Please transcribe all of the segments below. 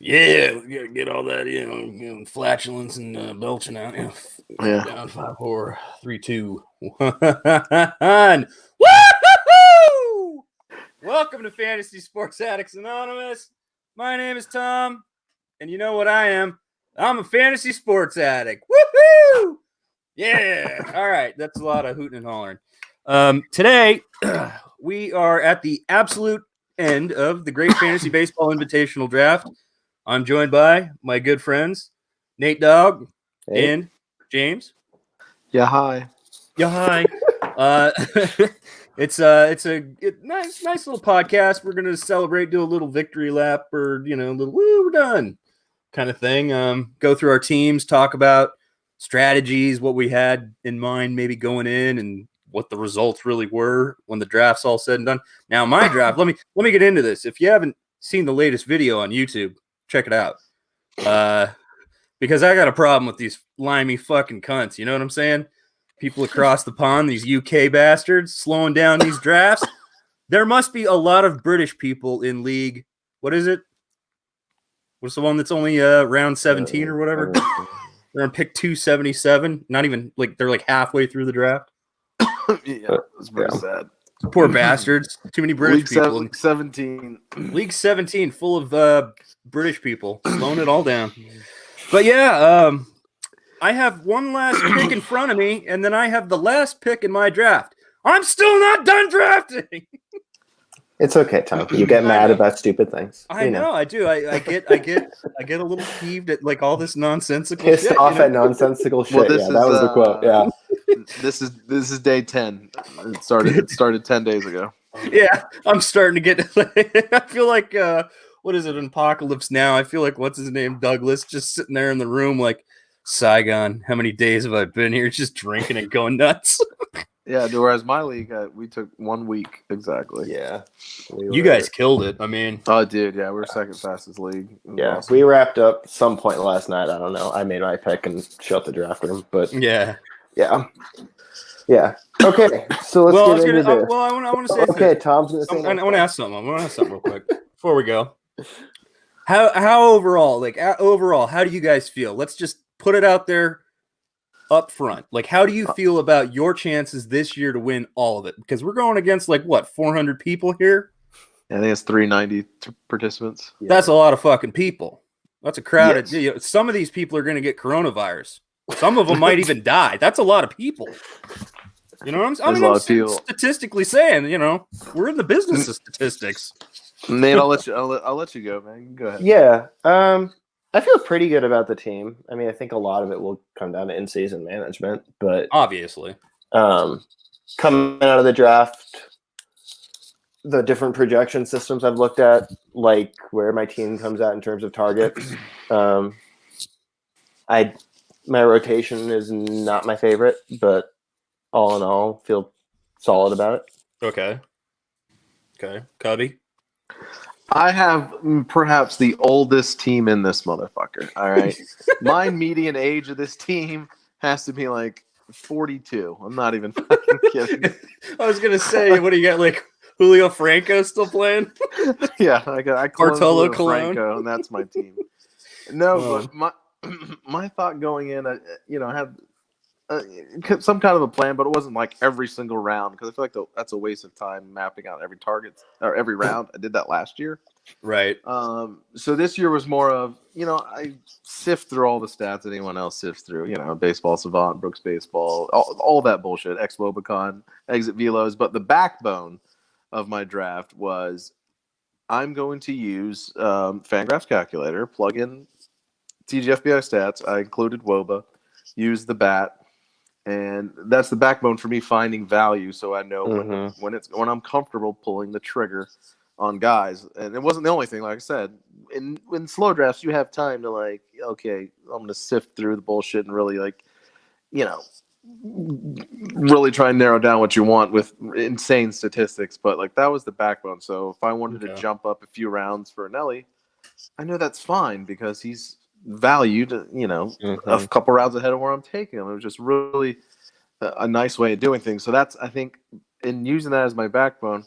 Yeah, we gotta get all that, flatulence and belching out. Yeah. Down 5, 4, 3, 2, 1. Woo-hoo-hoo! Welcome to Fantasy Sports Addicts Anonymous. My name is Tom, and you know what I am? I'm a fantasy sports addict. Woohoo! Yeah. All right, that's a lot of hooting and hollering. Today, we are at the absolute end of the Great Fantasy Baseball Invitational Draft. I'm joined by my good friends, Nate Dogg and James. Yeah, hi. Yeah, hi. It's a nice little podcast. We're gonna celebrate, do a little victory lap, or a little woo, we're done kind of thing. Go through our teams, talk about strategies, what we had in mind, maybe going in, and what the results really were when the draft's all said and done. Now, my draft. Let me get into this. If you haven't seen the latest video on YouTube, check it out. Because I got a problem with these limey fucking cunts. You know what I'm saying? People across the pond, these UK bastards, slowing down these drafts. There must be a lot of British people in league. What is it? What's the one that's only round 17 or whatever? They're on pick 277. Not even they're halfway through the draft. Yeah, it's pretty sad. Poor bastards. Too many British people. League 17. League 17 full of British people slowing it all down. But yeah, I have one last pick in front of me, and then I have the last pick in my draft. I'm still not done drafting. It's okay, Tom. You get mad about stupid things. I know, I do. I get a little peeved at all this nonsensical pissed shit. off at nonsensical shit. Well, yeah, that was the quote. Yeah. This is day 10. It started 10 days ago. Yeah, I'm starting to get. I feel like what is it? Apocalypse Now. I feel like what's his name, Douglas, just sitting there in the room like, Saigon. How many days have I been here, just drinking and going nuts? Yeah, whereas my league, we took 1 week exactly. Yeah. You guys killed it. I mean, oh, dude, yeah, we're second fastest league. Yeah, awesome. we wrapped up some point last night. I don't know. I made my pick and shut the draft room, but yeah. Okay, so let's get into this. Well, I want to say. Okay, Tom's gonna say. I want to ask something. I want to ask something real quick before we go. How overall, how do you guys feel? Let's just put it out there up front. How do you feel about your chances this year to win all of it? Because we're going against 400 people here. I think it's 390 participants. Yeah. That's a lot of fucking people. That's a crowded. Yes. Some of these people are going to get coronavirus. Some of them might even die. That's a lot of people. You know what I'm statistically saying, we're in the business of statistics. Nate, I'll let you go, man. Go ahead. Yeah. I feel pretty good about the team. I mean, I think a lot of it will come down to in-season management, but obviously, coming out of the draft, the different projection systems I've looked at, where my team comes out in terms of targets, my rotation is not my favorite, but all in all, feel solid about it. Okay, Cubby. I have perhaps the oldest team in this motherfucker. All right. My median age of this team has to be 42. I'm not even fucking kidding. I was going to say, what do you got? Julio Franco still playing? Yeah. I Bartolo Colon, Franco, and that's my team. No, but my thought going in, I had some kind of a plan, but it wasn't every single round because I feel like that's a waste of time mapping out every target or every round. I did that last year. Right. So this year was more of, I sift through all the stats that anyone else sifts through, Baseball Savant, Brooks Baseball, all that bullshit, Expobicon, Exit Velos. But the backbone of my draft was I'm going to use Fangraphs Calculator, plug in TGFBI stats. I included WOBA, use the bat. And that's the backbone for me finding value, so I know when I'm comfortable pulling the trigger on guys. And it wasn't the only thing, like I said. In slow drafts, you have time to okay, I'm going to sift through the bullshit and really really try and narrow down what you want with insane statistics. But that was the backbone. So if I wanted to jump up a few rounds for Anelli, I know that's fine because he's valued, a couple rounds ahead of where I'm taking him. It was just really a nice way of doing things. So that's, I think, in using that as my backbone,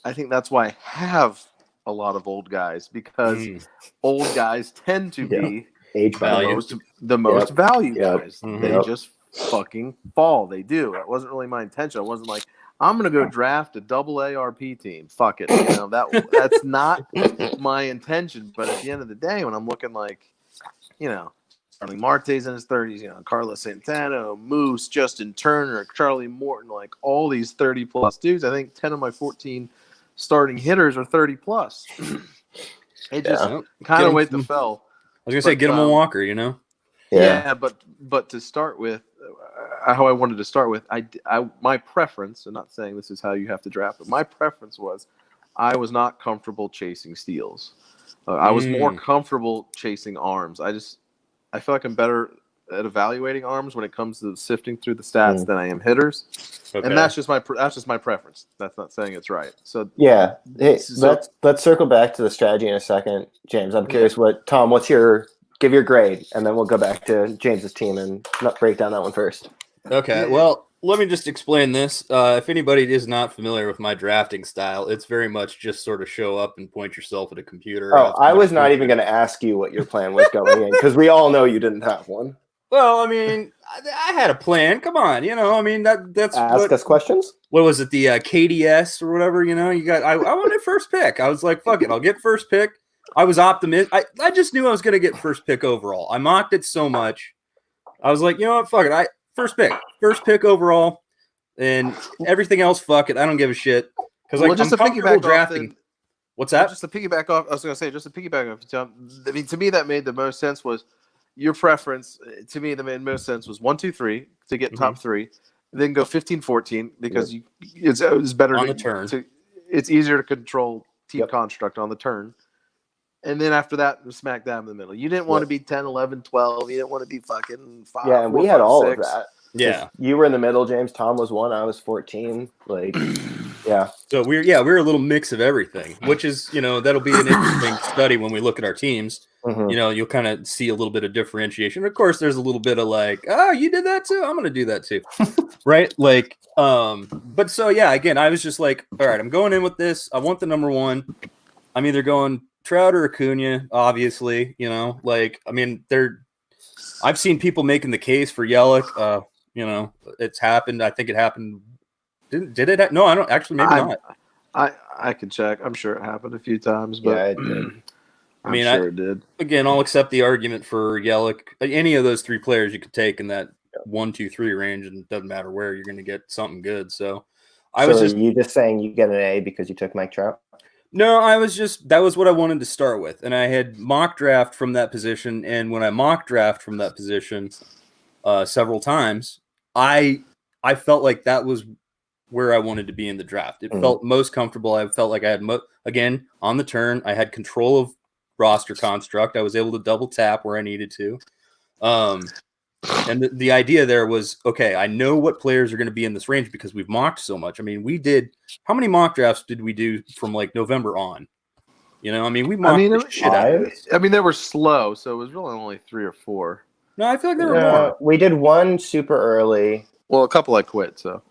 I think that's why I have a lot of old guys because old guys tend to be age value. the most value guys. They Yep. just fucking fall. They do. That wasn't really my intention. I wasn't like, I'm gonna go draft a double ARP team. Fuck it. You know, that's not my intention. But at the end of the day, when I'm looking like, you know, Charlie Marte's in his 30s, you know, Carlos Santana, Moose, Justin Turner, Charlie Morton, like all these 30 plus dudes. I think 10 of my 14 starting hitters are 30 plus. It just kind of wait to fell. I was gonna say, get him a walker, you know. Yeah, but to start with, how I wanted to start with, my preference. I'm not saying this is how you have to draft, but my preference was, I was not comfortable chasing steals. I was more comfortable chasing arms. I feel like I'm better at evaluating arms when it comes to sifting through the stats than I am hitters, and that's just my preference. That's not saying it's right. So yeah, hey, let's circle back to the strategy in a second, James. I'm curious what's your give your grade, and then we'll go back to James's team and break down that one first. Okay, well, let me just explain this. If anybody is not familiar with my drafting style, it's very much just sort of show up and point yourself at a computer. Oh, I was not even going to ask you what your plan was going in, because we all know you didn't have one. Well, I mean, I had a plan. Come on, you know. I mean, that's ask us questions. What was it? The KDS or whatever. You know, you got. I wanted first pick. I was like, fuck it, I'll get first pick. I was optimistic. I just knew I was going to get first pick overall. I mocked it so much. I was like, you know what, fuck it. First pick overall, and everything else, fuck it. I don't give a shit. Because like, just I'm comfortable drafting. What's that? Just to piggyback off, I was going to say, just to piggyback off. I mean, to me, that made the most sense. Was your preference? To me, that made most sense was 1, 2, 3 to get top 3, then go 15, 14 because it's better on the turn. It's easier to control team construct on the turn. And then after that, smack dab in the middle. You didn't want to be 10, 11, 12. You didn't want to be fucking 5. Yeah, and 4, we had 5, all 6. of that. Yeah. You were in the middle, James. Tom was 1. I was 14. Like, yeah. So we're a little mix of everything, which is, you know, that'll be an interesting study when we look at our teams. You know, you'll kind of see a little bit of differentiation. Of course, there's a little bit of like, oh, you did that too? I'm going to do that too. Right? Like, but so, yeah, again, I was just like, all right, I'm going in with this. I want the number 1. I'm either going Trout or Acuna, obviously, you know, like, I mean, I've seen people making the case for Yelich. You know, it's happened. I think it happened. Did it? No, I don't actually. Maybe not. I can check. I'm sure it happened a few times, but yeah, it did. I'm sure it did. Again, I'll accept the argument for Yelich. Any of those 3 players you could take in that 1, 2, 3 range, and it doesn't matter where, you're going to get something good. So are you just saying you get an A because you took Mike Trout? No, that was what I wanted to start with. And I had mock draft from that position. And when I mock draft from that position several times, I felt like that was where I wanted to be in the draft. It felt most comfortable. I felt like I had, again, on the turn, I had control of roster construct. I was able to double tap where I needed to. And the idea there was, okay, I know what players are going to be in this range because we've mocked so much. I mean, how many mock drafts did we do from like November on? You know, I mean, we mocked the shit out of this. I mean, they were slow, so it was really only 3 or 4. No, I feel like there were more. We did 1 super early. Well, a couple I quit, so.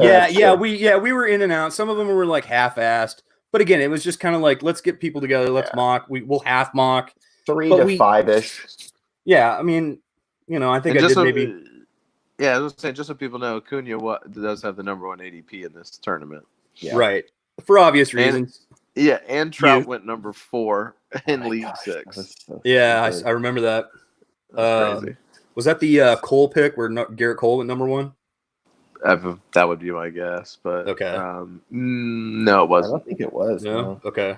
We were in and out. Some of them were like half-assed. But again, it was just kind of like, let's get people together. Let's mock. We'll half mock. 3 to 5-ish. Yeah, I mean, you know, I think I did maybe. Yeah, I was saying, just so people know, Acuna does have the number 1 ADP in this tournament. Yeah. Right. For obvious reasons. And Trout went number 4 in League 6. Yeah, I remember that. That's crazy. Was that the Cole pick where Garrett Cole went number 1? That would be my guess, but okay. No, it wasn't. I don't think it was. No. Okay.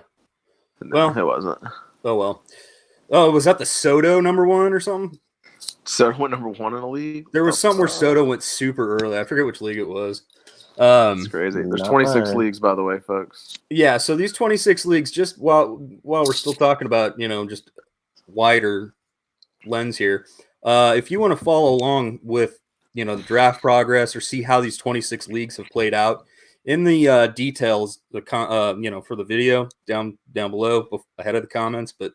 No, it wasn't. Oh well. Oh, was that the Soto number 1 or something? Soto went number 1 in the league. There was something where Soto went super early. I forget which league it was. That's crazy. There's 26 leagues, by the way, folks. Yeah, so these 26 leagues, just while we're still talking about, you know, just wider lens here, if you want to follow along with, you know, the draft progress or see how these 26 leagues have played out in the details, you know, for the video down below ahead of the comments, but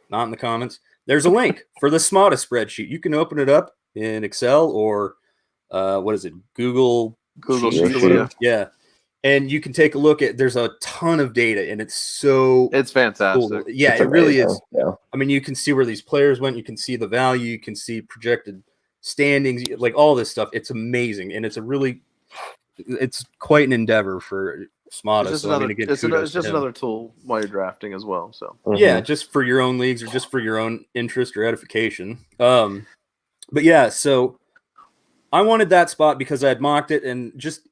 not in the comments. There's a link for the SMATA spreadsheet. You can open it up in Excel or what is it, Google Sheets or whatever. Yeah, And you can take a look at, there's a ton of data, and it's fantastic. Cool. Yeah, It's it really amazing. is. Yeah. I mean, you can see where these players went. You can see the value. You can see projected standings, like all this stuff. It's amazing, and it's quite an endeavor for Smata. It's just So another, I mean, again, it's kudos just to him. another tool while you're drafting as well. So Yeah, just for your own leagues or just for your own interest or edification. But yeah, so I wanted that spot because I had mocked it, and just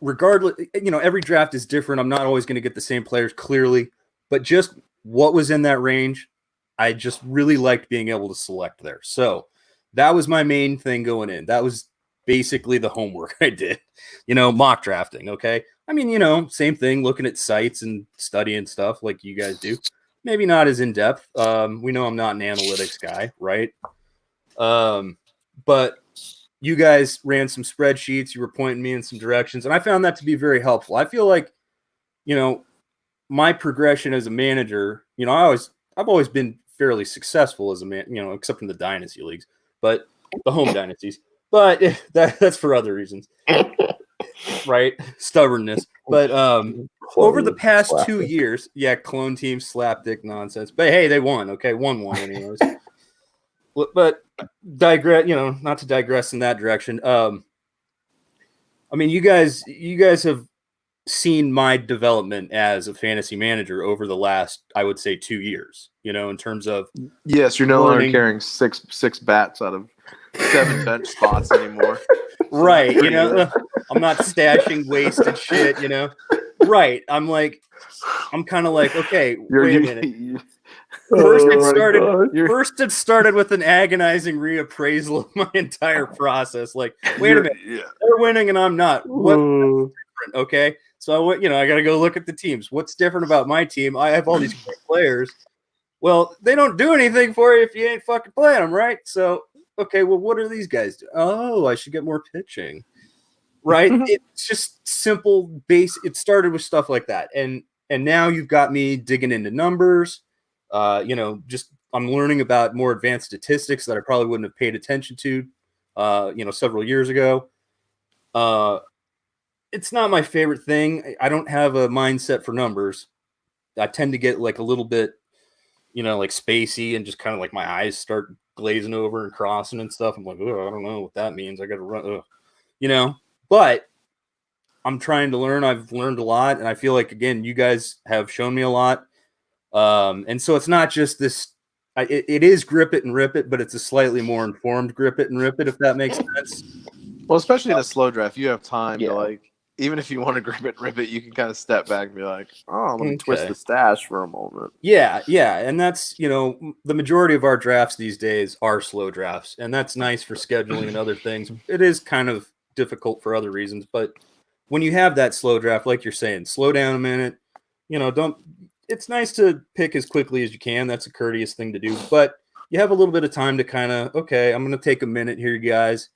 regardless, every draft is different. I'm not always going to get the same players clearly, but just what was in that range, I just really liked being able to select there. So that was my main thing going in. That was basically the homework I did, mock drafting. Okay. I mean, same thing, looking at sites and studying stuff like you guys do. Maybe not as in depth. We know I'm not an analytics guy, right? But you guys ran some spreadsheets. You were pointing me in some directions, and I found that to be very helpful. I feel like, my progression as a manager, I've always been fairly successful as a man, except in the dynasty leagues, but the home dynasties. But that's for other reasons, right? Stubbornness. But over the past 2 years, clone team slapdick nonsense. But hey, they won. Okay, 1-1 anyways. But digress, not to digress in that direction. I mean, you guys have seen my development as a fantasy manager over the last, I would say, 2 years, in terms of yes, you're no longer carrying six bats out of 7 bench spots anymore. Right. I'm not stashing wasted shit, right. I'm kind of like, okay, wait a minute. First, it started with an agonizing reappraisal of my entire process. Like, wait a minute, they're winning and I'm not. What's different? Okay, so I went. I got to go look at the teams. What's different about my team? I have all these great players. Well, they don't do anything for you if you ain't fucking playing them, right? So, okay, well, what are these guys doing? Oh, I should get more pitching, right? It's just simple base. It started with stuff like that, and now you've got me digging into numbers. Just I'm learning about more advanced statistics that I probably wouldn't have paid attention to, several years ago. It's not my favorite thing. I don't have a mindset for numbers. I tend to get like a little bit, like spacey, and just kind of like my eyes start glazing over and crossing and stuff. I'm like, oh, I don't know what that means. I got to run, but I'm trying to learn. I've learned a lot, and I feel like, again, you guys have shown me a lot. And so it's not just this, it is grip it and rip it, but it's a slightly more informed grip it and rip it, if that makes sense. Well, especially in a slow draft, you have time to even if you want to grip it and rip it, you can kind of step back and be like, oh, let me twist the stash for a moment. Yeah. And that's, the majority of our drafts these days are slow drafts, and that's nice for scheduling and other things. It is kind of difficult for other reasons, but when you have that slow draft, like you're saying, slow down a minute, it's nice to pick as quickly as you can. That's a courteous thing to do, but you have a little bit of time to kind of, okay, I'm going to take a minute here, you guys,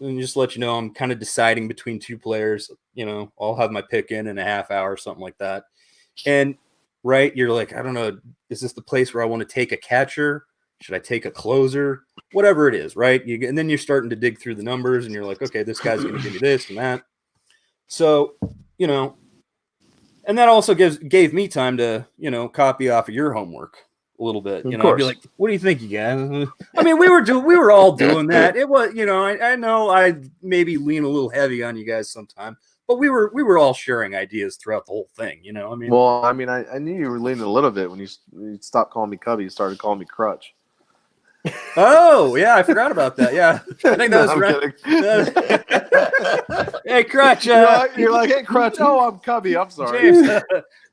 and just let you know I'm kind of deciding between 2 players. I'll have my pick in a half hour, something like that. And right, you're like, I don't know, is this the place where I want to take a catcher? Should I take a closer? Whatever it is, right? And then you're starting to dig through the numbers, and you're like, okay, this guy's going to give me this and that. So, and that also gave me time to, copy off of your homework a little bit. I'd be like, what do you think, you guys? I mean, we were all doing that. It was, I know I maybe lean a little heavy on you guys sometime, but we were all sharing ideas throughout the whole thing. I mean, well, I mean, I knew you were leaning a little bit when you stopped calling me Cubby. You started calling me Crutch. Oh yeah, I forgot about that. Yeah, I think that was right. Hey, Crutch. You're like, hey, Crutch. Oh, I'm Cubby. I'm sorry. James,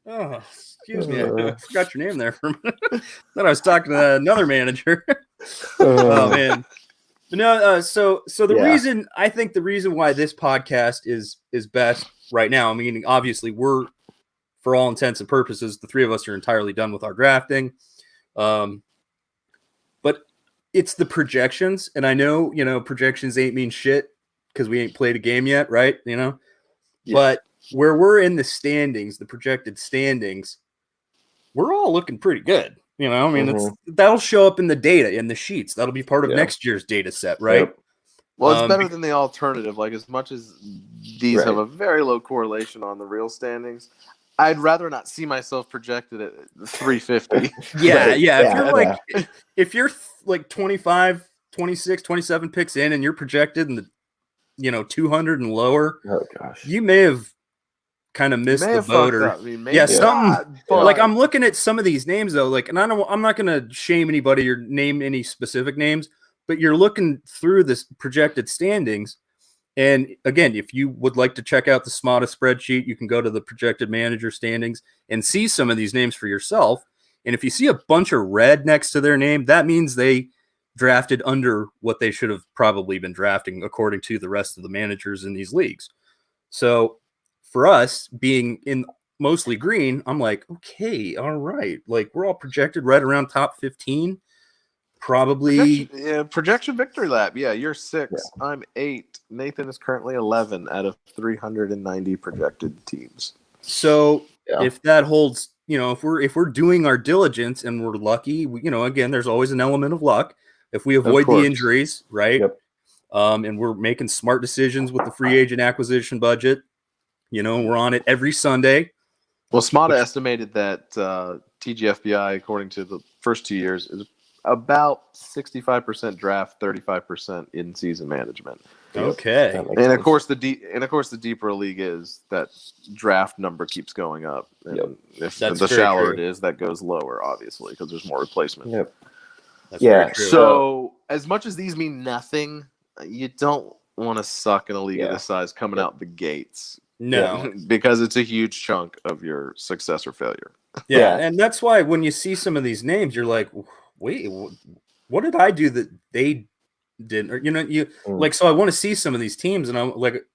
excuse me. I forgot your name there for a minute. Thought I was talking to another manager. Oh man. No. So the reason, I think the reason why this podcast is best right now. I mean, obviously we're, for all intents and purposes, the 3 of us are entirely done with our drafting. But it's the projections, and I know, projections ain't mean shit because we ain't played a game yet, right? Yes. But where we're in the standings, the projected standings, we're all looking pretty good. I mean, that'll show up in the data, in the sheets. That'll be part of next year's data set, right? Well, it's better than the alternative. Like, as much as these have a very low correlation on the real standings, I'd rather not see myself projected at 350. Yeah. If you're like 25, 26, 27 picks in and you're projected in the 200 and lower, you may have kind of missed the boat. Or something. Like, I'm looking at some of these names though, like, and I'm not going to shame anybody or name any specific names, but you're looking through this projected standings. And again, if you would like to check out the SMATA spreadsheet, you can go to the projected manager standings and see some of these names for yourself. And if you see a bunch of red next to their name, that means they drafted under what they should have probably been drafting according to the rest of the managers in these leagues. So for us being in mostly green, I'm like, okay, all right. Like, we're all projected right around top 15. Probably projection victory lap. Yeah, you're 6. Yeah. I'm 8. Nathan is currently 11 out of 390 projected teams. So if that holds, if we're doing our diligence and we're lucky, again, there's always an element of luck. If we avoid the injuries, right? Yep. And we're making smart decisions with the free agent acquisition budget, we're on it every Sunday. Well, SMATA estimated that TGFBI, according to the first 2 years, is about 65% draft, 35% in-season management. Okay, and of course the deeper a league is, that draft number keeps going up. And if the shallower it is, that goes lower, obviously, because there's more replacement. Yep. So as much as these mean nothing, you don't want to suck in a league of this size coming out the gates. No, because it's a huge chunk of your success or failure. Yeah, and that's why when you see some of these names, you're like, wait, what did I do that they didn't? Or so I want to see some of these teams, and I'm like,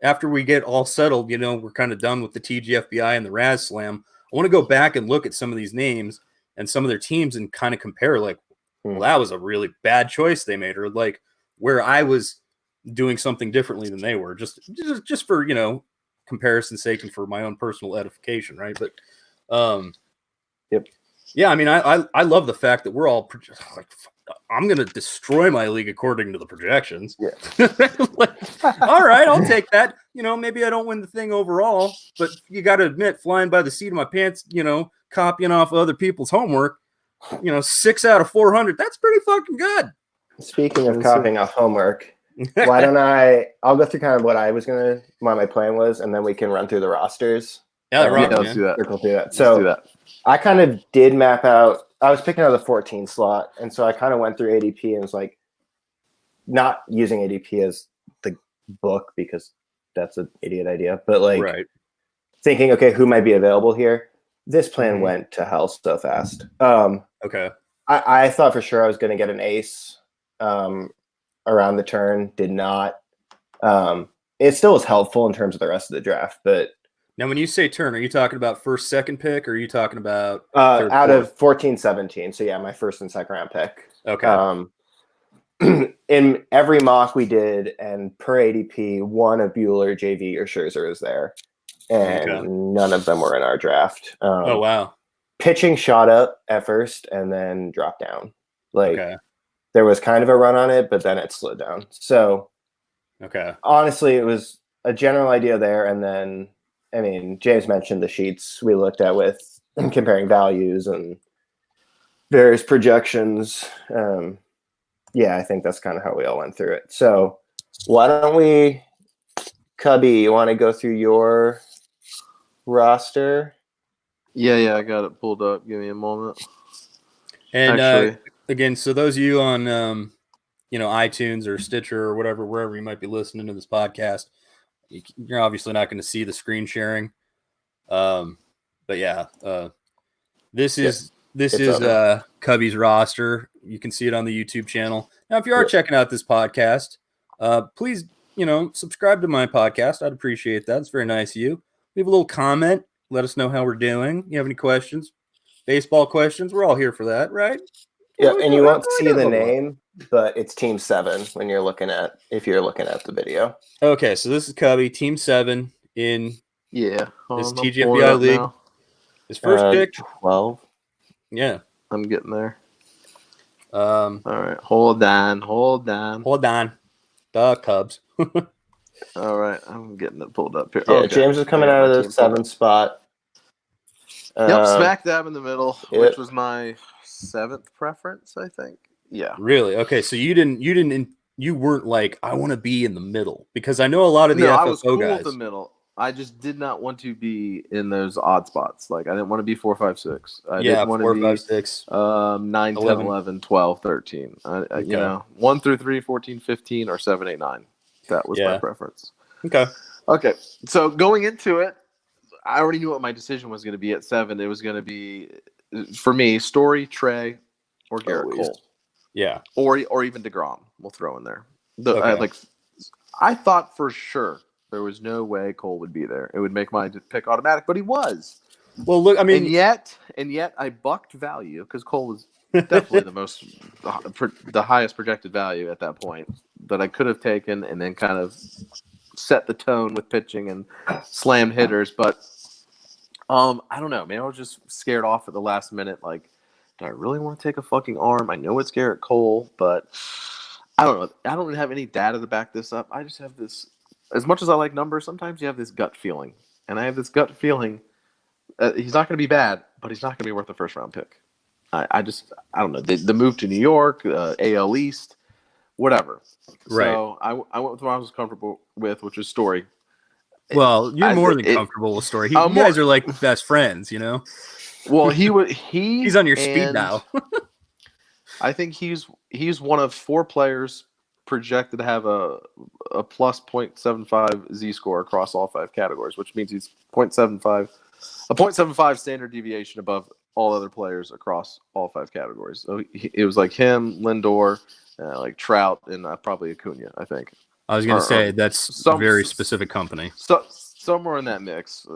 after we get all settled, we're kind of done with the TGFBI and the Raz Slam. I want to go back and look at some of these names and some of their teams and kind of compare, like, well, that was a really bad choice they made, or like where I was doing something differently than they were, just for comparison's sake and for my own personal edification, right? But yeah, I mean, I love the fact that we're all like, I'm gonna destroy my league according to the projections. All right, I'll take that. Maybe I don't win the thing overall, but you got to admit, flying by the seat of my pants, copying off other people's homework, 6 out of 400, that's pretty fucking good. Speaking of copying off homework, why don't I'll go through kind of what my plan was, and then we can run through the rosters. Let's do that. Circle through that. So I kind of did map out. I was picking out the 14 slot, and so I kind of went through ADP and was like, not using ADP as the book because that's an idiot idea, but like thinking, okay, who might be available here? This plan went to hell so fast. Okay. I thought for sure I was going to get an ace around the turn. Did not. It still was helpful in terms of the rest of the draft, but now when you say turn, are you talking about first, second pick, or are you talking about out of 14, 17? So yeah, my first and second round pick. Okay. In every mock we did, and per ADP, one of Bueller, JV, or Scherzer is there, and none of them were in our draft. Oh wow! Pitching shot up at first and then dropped down. There was kind of a run on it, but then it slowed down. So honestly, it was a general idea there, and then I mean, James mentioned the sheets we looked at with comparing values and various projections. I think that's kind of how we all went through it. So why don't we, Cubby, you want to go through your roster? Yeah, I got it pulled up. Give me a moment. And again, so those of you on, iTunes or Stitcher or whatever, wherever you might be listening to this podcast, you're obviously not going to see the screen sharing. But yeah, this is Cubby's roster. You can see it on the YouTube channel. Now, if you are checking out this podcast, please, subscribe to my podcast. I'd appreciate that. It's very nice of you. Leave a little comment. Let us know how we're doing. You have any questions? Baseball questions? We're all here for that, right? Yeah, and you won't see the name, but it's Team 7 when you're looking at the video. Okay, so this is Cubby, Team 7 in this TGFBI league. Now. His first pick, 12. Yeah, I'm getting there. All right, hold on. The Cubs. All right, I'm getting it pulled up here. Yeah, Okay. James is coming out of the 7th spot. Yep, smack dab in the middle, Yep. which was my 7th preference, I think. Yeah. Really? Okay, so you weren't like, I want to be in the middle, because I know a lot of the FFO I was cool guys. with the middle. I just did not want to be in those odd spots. Like, I didn't want to be 4, 5, 6. I didn't want 4, to be 5, 6. 9, 10, 11, 12, 13. Okay. You know, 1 through 3, 14, 15, or 7, 8, 9. That was my preference. Okay. So going into it, I already knew what my decision was going to be at 7. It was going to be, for me, Story, Trey, or Garrett Cole. Yeah. Or even DeGrom. We'll throw in there. I thought for sure there was no way Cole would be there. It would make my pick automatic, but he was. Well, look, I mean, and yet I bucked value because Cole was definitely the highest projected value at that point that I could have taken, and then kind of set the tone with pitching and slammed hitters. But I don't know, man. I was just scared off at the last minute. Like, do I really want to take a fucking arm? I know it's Garrett Cole, but I don't know. I don't have any data to back this up. I just have this. As much as I like numbers, sometimes you have this gut feeling, and I have this gut feeling he's not going to be bad, but he's not going to be worth a first-round pick. I don't know. The move to New York, AL East, whatever. Right. So I went with what I was comfortable with, which was Story. Well, you're more than comfortable with Story. You guys are like best friends, you know? Well, he's on your speed dial. I think he's one of 4 players projected to have a plus 0.75 Z-score across all 5 categories, which means he's a 0.75 standard deviation above all other players across all 5 categories. So it was like him, Lindor, like Trout, and probably Acuna, I think. I was going to say that's a very specific company. So somewhere in that mix,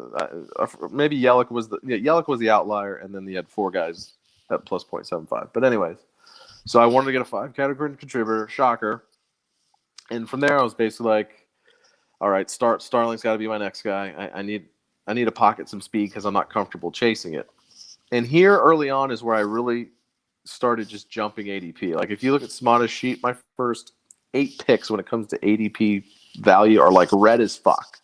maybe Yelich was the outlier, and then you had 4 guys at plus 0.75. But anyways, so I wanted to get a 5 category contributor, shocker, and from there I was basically like, all right, Starling's got to be my next guy. I need to pocket some speed because I'm not comfortable chasing it. And here early on is where I really started just jumping ADP. Like, if you look at Smada's sheet, my first 8 picks when it comes to ADP value are like red as fuck.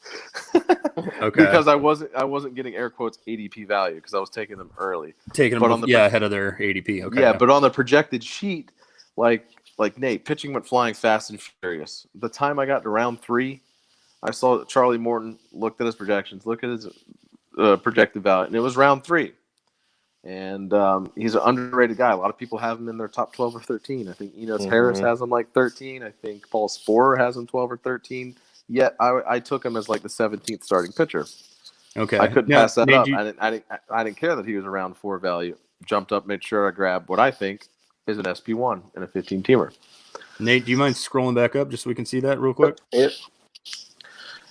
Okay. Because I wasn't getting air quotes ADP value because I was taking them early. Ahead of their ADP. Okay. Yeah, but on the projected sheet, like Nate, pitching went flying fast and furious. The time I got to round 3, I saw that Charlie Morton looked at his projections, looked at his projected value, and it was round 3. And he's an underrated guy. A lot of people have him in their top 12 or 13. I think Enos Harris has him like 13. I think Paul Sporer has him 12 or 13. Yet I took him as like the 17th starting pitcher. Okay, I couldn't pass that up. I didn't care that he was a round 4 value. Jumped up, made sure I grabbed what I think is an SP1 and a 15-teamer. Nate, do you mind scrolling back up just so we can see that real quick? Yep.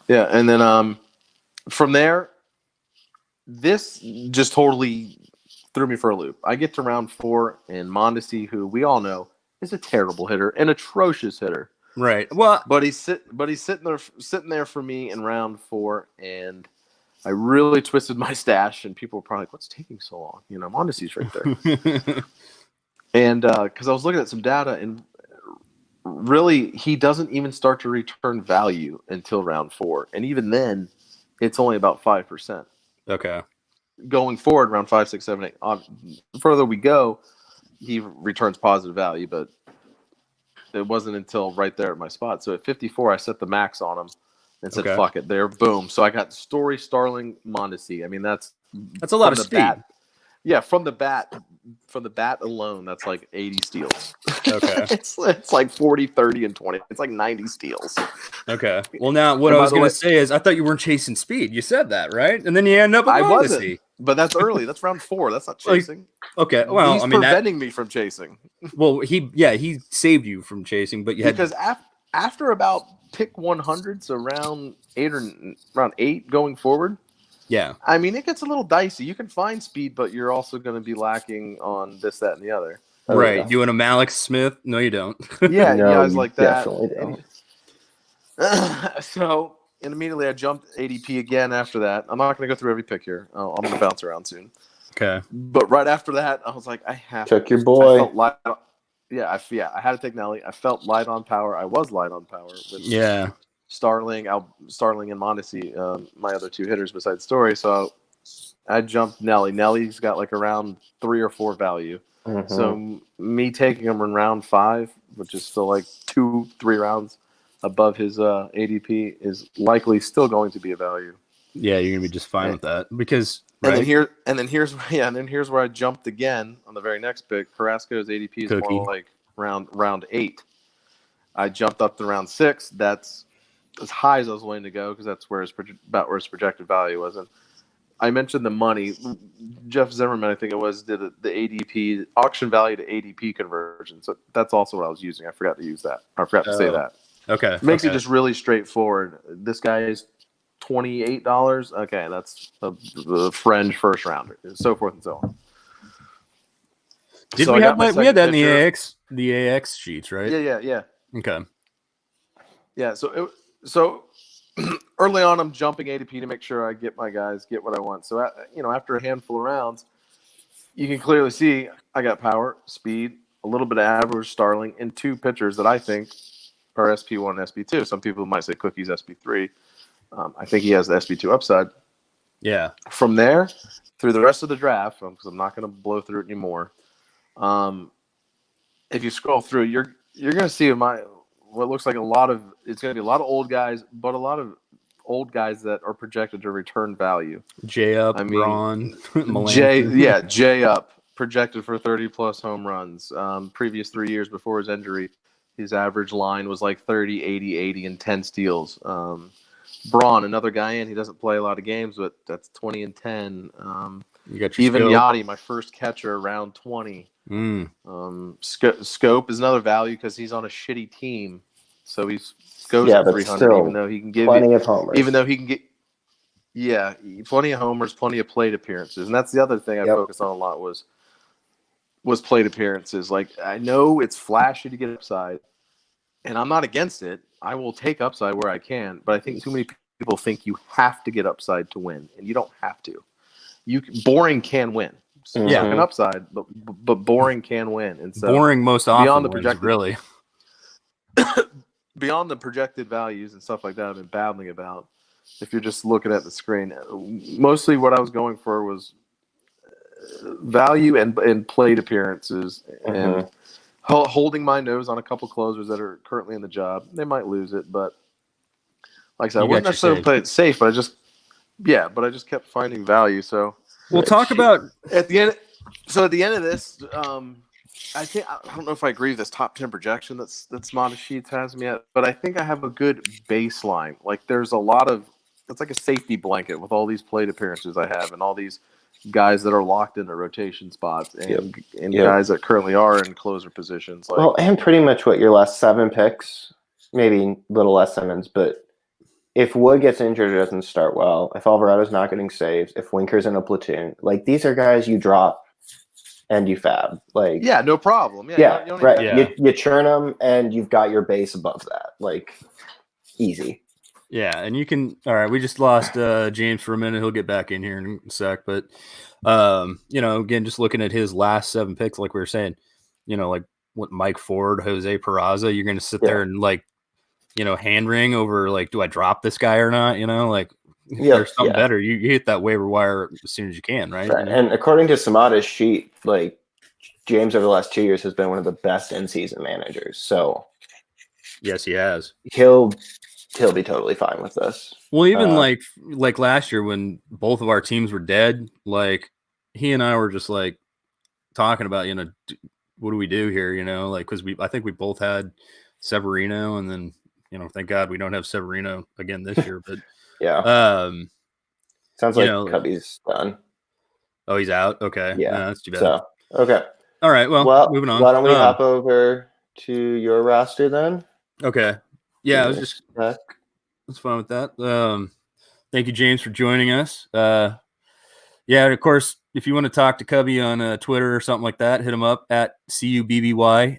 Yeah, and then from there, this just totally threw me for a loop. I get to round 4, and Mondesi, who we all know is a terrible hitter, an atrocious hitter. Right. Well, but he's sitting there for me in round 4, and I really twisted my stash, and people were probably like, "What's taking so long?" You know, Mondesi's right there. And because I was looking at some data, and really, he doesn't even start to return value until round 4, and even then, it's only about 5%. Okay. Going forward, round 5, 6, 7, 8. The further we go, he returns positive value, but it wasn't until right there at my spot. So at 54, I set the max on him and said, "Fuck it, there, boom." So I got Story, Starling, Mondesi. I mean, that's a lot of speed. Bat. Yeah, from the bat alone, that's like 80 steals. Okay. it's like 40, 30, and 20. It's like 90 steals. Okay. Well, now what I was going to say is I thought you weren't chasing speed. You said that, right? And then you end up with Mondesi. Wasn't. But that's early. That's round 4. That's not chasing. Okay. Well, he's preventing me from chasing. Well, he saved you from chasing, but because after about pick 100, so round 8 going forward. Yeah. I mean, it gets a little dicey. You can find speed, but you're also going to be lacking on this, that, and the other. Right. Yeah. Doing a Malik Smith? No, you don't. Yeah, no, guys like that. Definitely don't. So, and immediately I jumped ADP again after that. I'm not going to go through every pick here. I'm going to bounce around soon. Okay. But right after that, I was like, I have Check your boy. I had to take Nelly. I felt light on power. I was light on power with Starling and Mondesi, my other two hitters besides Story. So I jumped Nelly. Nelly's got like around 3 or 4 value. Mm-hmm. So me taking him in round 5, which is still like 2-3 rounds above his ADP, is likely still going to be a value. Yeah, you're gonna be just fine with that because and then here's where I jumped again on the very next pick. Carrasco's ADP is more like round 8. I jumped up to round 6. That's as high as I was willing to go because that's where his projected value was. And I mentioned the money. Jeff Zimmerman, I think it was, did the ADP auction value to ADP conversion. So that's also what I was using. I forgot to use that. I forgot to say that. Okay. It makes it just really straightforward. This guy is $28. Okay, that's a fringe first rounder, and so forth and so on. We had that in the AX sheets, right? Yeah. Okay. Yeah, so early on, I'm jumping ADP to make sure I get my guys, get what I want. So, after a handful of rounds, you can clearly see I got power, speed, a little bit of average, Starling, and 2 pitchers that I think are SP1 and SP2. Some people might say Cookie's SP3. I think he has the SP2 upside. Yeah. From there, through the rest of the draft, because I'm not going to blow through it anymore, if you scroll through, you're going to see what looks like it's going to be a lot of old guys, but a lot of old guys that are projected to return value. Braun, Jay Up, projected for 30-plus home runs. Previous 3 years before his injury, his average line was like 30, 80, 80, and 10 steals. Braun, another guy he doesn't play a lot of games, but that's 20 and 10. You got your even Scope. Yachty, my first catcher, around 20. Scope is another value because he's on a shitty team, so he goes at 300, even though he can give plenty of homers. Even though he can get, plenty of homers, plenty of plate appearances, and that's the other thing I focused on a lot was plate appearances. Like, I know it's flashy to get upside, and I'm not against it. I will take upside where I can, but I think too many people think you have to get upside to win, and you don't have to. Boring can win. An upside, but boring can win, and so boring most often wins, really. Beyond the projected values and stuff like that, I've been babbling about. If you're just looking at the screen, mostly what I was going for was value and plate appearances, and holding my nose on a couple closers that are currently in the job. They might lose it, but like I said, I wouldn't necessarily play it safe, but I just kept finding value. So we'll talk about at the end. So at the end of this, I don't know if I agree with this top 10 projection that's Modest Sheets has me at, but I think I have a good baseline. Like, there's a lot of, it's like a safety blanket with all these plate appearances I have and all these guys that are locked into rotation spots and guys that currently are in closer positions. Like, well, and pretty much what your last 7 picks, maybe a little less Simmons, but if Wood gets injured or doesn't start well, if Alvarado's not getting saves, if Winker's in a platoon, like, these are guys you drop and you fab. Like, no problem. You churn them and you've got your base above that. Like, easy. Yeah, and you can. All right, we just lost James for a minute. He'll get back in here in a sec. But again, just looking at his last 7 picks, like we were saying, like what Mike Ford, Jose Peraza, you're going to sit there and hand wring over, like, do I drop this guy or not? There's something better. You hit that waiver wire as soon as you can, right? And according to Samada's sheet, like, James over the last 2 years has been one of the best in-season managers. So yes, he has. He'll be totally fine with this. Well, even like last year when both of our teams were dead, like, he and I were just like talking about, what do we do here? Because I think we both had Severino, and then thank God we don't have Severino again this year. But sounds like Cubby's done. Oh, he's out. Okay, yeah, no, that's too bad. So okay, all right. Well, moving on. Why don't we hop over to your roster then? Okay. Yeah, I was just that's fine with that. Thank you, James, for joining us. And of course, if you want to talk to Cubby on Twitter or something like that, hit him up at CUBBYNOLE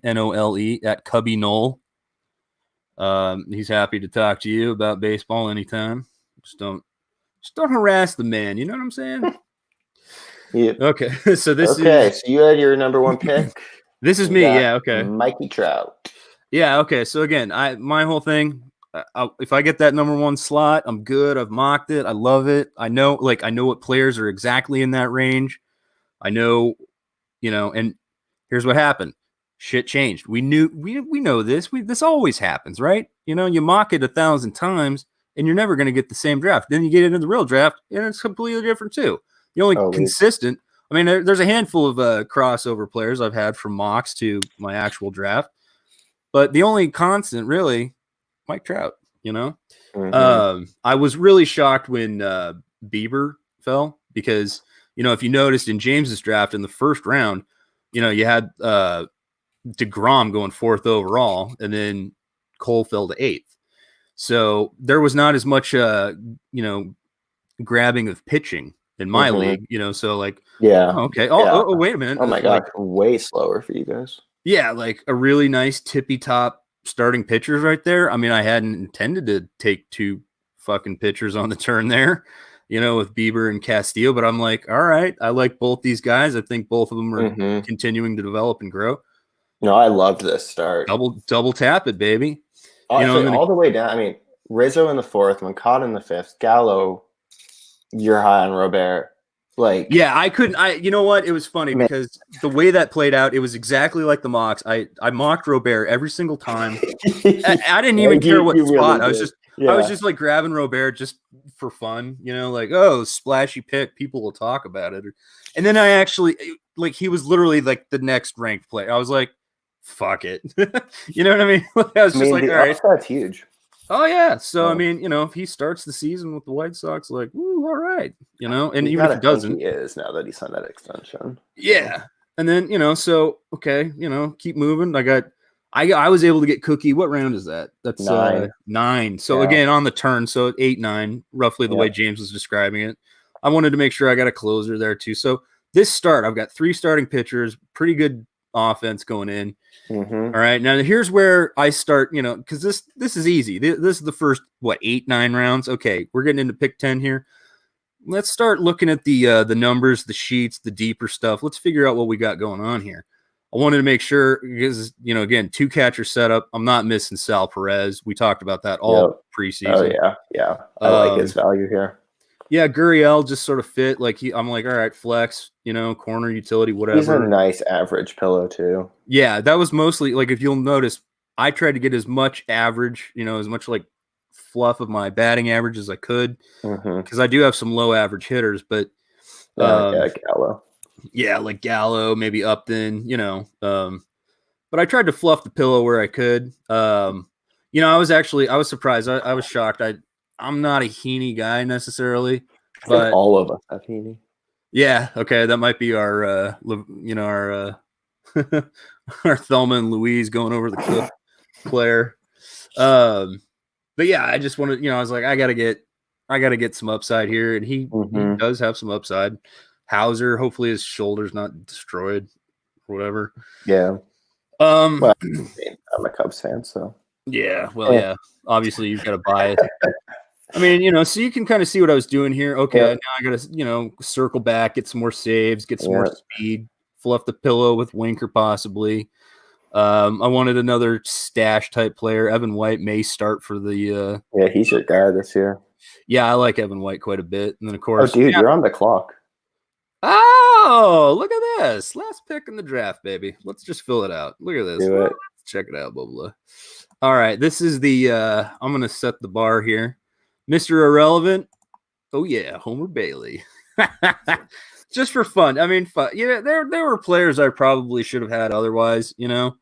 at Cubby Knoll. He's happy to talk to you about baseball anytime. Just don't harass the man. You know what I'm saying? Yeah. Okay. So so you had your number 1 pick. This is me. Yeah. Okay. Mikey Trout. Yeah. Okay. So again, my whole thing. If I get that number 1 slot, I'm good. I've mocked it. I love it. I know what players are exactly in that range. I know, and here's what happened. Shit changed. We know this. This always happens, right? You mock it 1,000 times and you're never going to get the same draft. Then you get into the real draft and it's completely different too. The only consistent, I mean, there's a handful of crossover players I've had from mocks to my actual draft, but the only constant really, Mike Trout, I was really shocked when Bieber fell because, if you noticed in James's draft in the first round, you had DeGrom going 4th overall, and then Cole fell to 8th. So there was not as much, grabbing of pitching in my league, so like, okay. Oh, wait a minute. Oh my God. Way slower for you guys. Yeah. Like a really nice tippy top starting pitchers right there. I mean, I hadn't intended to take 2 fucking pitchers on the turn there, with Bieber and Castillo, but I'm like, all right, I like both these guys. I think both of them are continuing to develop and grow. No, I loved this start. Double tap it, baby. All the way down. I mean, Rizzo in the 4th, Moncada in the 5th, Gallo, you're high on Robert. Like, yeah, I couldn't. You know what? It was funny because the way that played out, it was exactly like the mocks. I mocked Robert every single time. I didn't even care what spot. Really I was just like grabbing Robert just for fun, like, oh, splashy pick. People will talk about it. And then I actually, like, he was literally like the next ranked player. I was like, fuck it. You know what I mean? I was just like, all right. That's huge. Oh, yeah. So, I mean, if he starts the season with the White Sox, like, ooh, all right. And even if he doesn't. He is now that he signed that extension. Yeah. And then, so, okay, keep moving. I was able to get Cookie. What round is that? That's 9. So, again, on the turn. So, 8, 9, roughly the way James was describing it. I wanted to make sure I got a closer there, too. So, this start, I've got 3 starting pitchers, pretty good offense going in. All right. Now here's where I start, because this is easy. This is the first 8, 9 rounds. Okay, we're getting into pick 10 here. Let's start looking at the numbers, the sheets, the deeper stuff. Let's figure out what we got going on here. I wanted to make sure because again, 2 catcher setup. I'm not missing Sal Perez. We talked about that all preseason. Oh yeah. I like his value here. Yeah, Gurriel just sort of fit. Like I'm like, all right, flex, corner utility, whatever. He's a nice average pillow too. Yeah, that was mostly like if you'll notice, I tried to get as much average, as much like fluff of my batting average as I could because I do have some low average hitters, but Gallo. Yeah, like Gallo, maybe Upton, but I tried to fluff the pillow where I could. I was surprised. I was shocked. I'm not a Heaney guy necessarily, but all of us have Heaney. Yeah, okay, that might be our our Thelma and Louise going over the cliff player. But yeah, I just wanted, I was like, I gotta get some upside here, and he does have some upside. Hauser, hopefully his shoulder's not destroyed or whatever. Yeah. Well, I'm a Cubs fan, so yeah. Well, yeah. Obviously, you've got to buy it. I mean, so you can kind of see what I was doing here. Okay, now I got to, circle back, get some more saves, get some more speed, fluff the pillow with Winker possibly. I wanted another stash type player. Evan White may start for the. Yeah, he's your guy this year. Yeah, I like Evan White quite a bit, and then of course. Oh, dude, you're on the clock. Oh, look at this! Last pick in the draft, baby. Let's just fill it out. Look at this. Do it. Check it out, Bubba. All right, this is the. I'm gonna set the bar here. Mr. Irrelevant. Oh, yeah, Homer Bailey. Just for fun. I mean, fun. Yeah, there were players I probably should have had otherwise, or